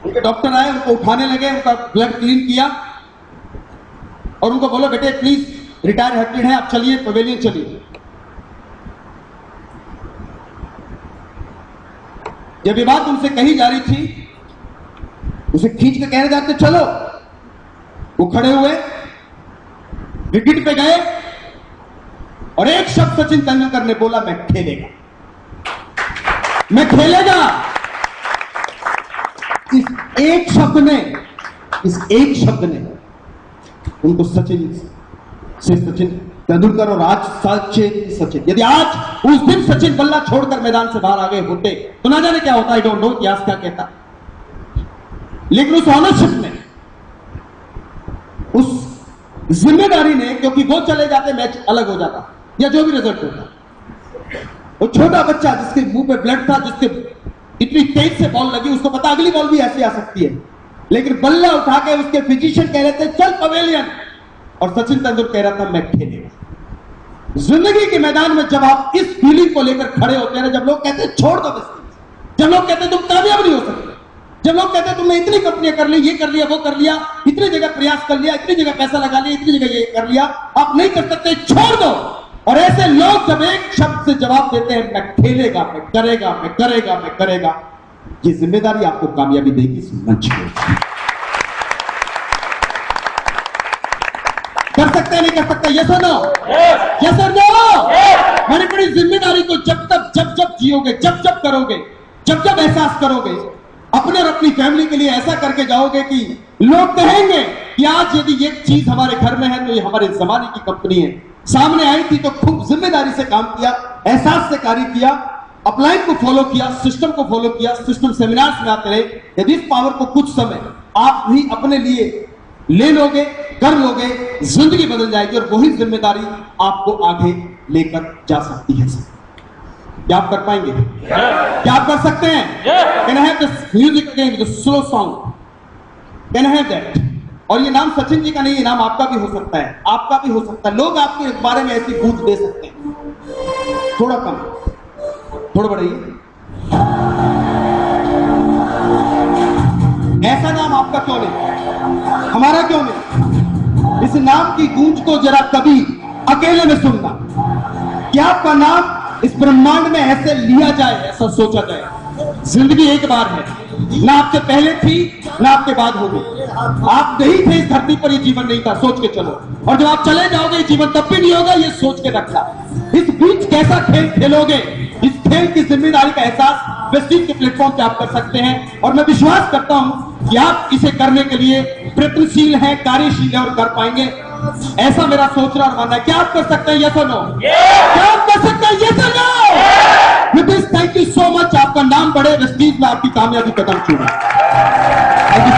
उनके डॉक्टर आए, उनको उठाने लगे, उनका ब्लड क्लीन किया और उनको बोला बेटे प्लीज रिटायर एथलीट है, आप चलिए, पवेलियन चलिए। जब ये बात उनसे कही जा रही थी, उसे खींच के कहने जाते चलो। वो खड़े हुए, विकेट पे गए और एक शब्द सचिन तेंदुलकर ने बोला, मैं खेलेगा, मैं खेलेगा। इस एक शब्द ने उनको सचिन से सचिन तेंदुलकर और आज सचिन, यदि आज उस दिन सचिन बल्ला छोड़कर मैदान से बाहर आ गए होते तो ना जाने क्या होता। आई डोंट नो इतिहास क्या कहता, लेकिन उस ऑनरशिप ने, उस जिम्मेदारी ने, क्योंकि वो चले जाते मैच अलग हो जाता या जो भी रिजल्ट होता, वो छोटा बच्चा जिसके मुंह पे ब्लड था, जिसके इतनी तेज से बॉल लगी, उसको पता अगली बॉल भी ऐसी आ सकती है, लेकिन बल्ला उठा के उसके फिजिशियन कह रहे थे चल पवेलियन और सचिन तेंदुलकर कह रहा था मैं खेलेगा। जिंदगी के मैदान में जब आप इस फीलिंग को लेकर खड़े होते हैं, जब लोग कहते हैं छोड़ दो बिजनेस, जब लोग कहते हैं तुम कामयाब नहीं हो सकते, जब लोग कहते हैं तुमने इतनी कंपनियां कर ली, ये कर लिया, वो कर लिया, इतनी जगह प्रयास कर लिया, इतनी जगह पैसा लगा लिया, इतनी जगह ये कर लिया, आप नहीं कर सकते, छोड़ दो। और ऐसे लोग जब एक शब्द से जवाब देते हैं मैं खेलेगा, मैं करेगा, मैं करेगा, मैं करेगा, ये जिम्मेदारी आपको कामयाबी देगी इस मंच पे। कर सकते हैं, नहीं कर सकते? यस और नो? यस और नो? बड़ी बड़ी जिम्मेदारी को जब जियोगे, जब करोगे, जब एहसास करोगे, अपने और अपनी फैमिली के लिए ऐसा करके जाओगे कि लोग कहेंगे कि आज यदि ये चीज हमारे घर में है तो ये हमारे जमाने की कंपनी है, सामने आई थी तो खूब जिम्मेदारी से काम किया, एहसास से कार्य किया, अपलाइन को फॉलो किया, सिस्टम को फॉलो किया, सिस्टम सेमिनार्स में आते रहे। यदि इस पावर को कुछ समय आप भी अपने लिए ले लोगे, कर लोगे, जिंदगी बदल जाएगी और वही जिम्मेदारी आपको आगे लेकर जा सकती है। क्या आप कर पाएंगे? क्या आप कर सकते हैं? Can I have this music again, this slow song, can I have that? और ये नाम सचिन जी का नहीं, ये नाम आपका भी हो सकता है, आपका भी हो सकता है। लोग आपके बारे में ऐसी गूंज दे सकते हैं। थोड़ा कम, थोड़ा बढ़ाइए। ऐसा नाम आपका क्यों नहीं, हमारा क्यों नहीं? इस नाम की गूंज को जरा कभी अकेले में सुनना, क्या आपका नाम इस ब्रह्मांड में ऐसे लिया जाए, ऐसा सोचा जाए। जिंदगी एक बार है, ना आपसे पहले थी ना आपके बाद होगी। आप नहीं थे इस धरती पर, ये जीवन नहीं था, सोच के चलो। और जब आप चले जाओगे, ये जीवन तब भी नहीं होगा, ये सोच के रखना। इस बीच कैसा खेल खेलोगे, इस खेल की जिम्मेदारी का एहसास वेस्टिज के प्लेटफॉर्म पे आप कर सकते हैं। और मैं विश्वास करता हूं कि आप इसे करने के लिए प्रयत्नशील हैं, कार्यशील हैं और कर पाएंगे, ऐसा मेरा सोचना और मानना है। क्या आप कर सकते हैं? यस और नो? क्या आप कर सकते हैं? यस और no? With this thank you so much. आपका नाम बढ़े, वेस्टिज में आपकी कामयाबी कदम छूटे। Thank you.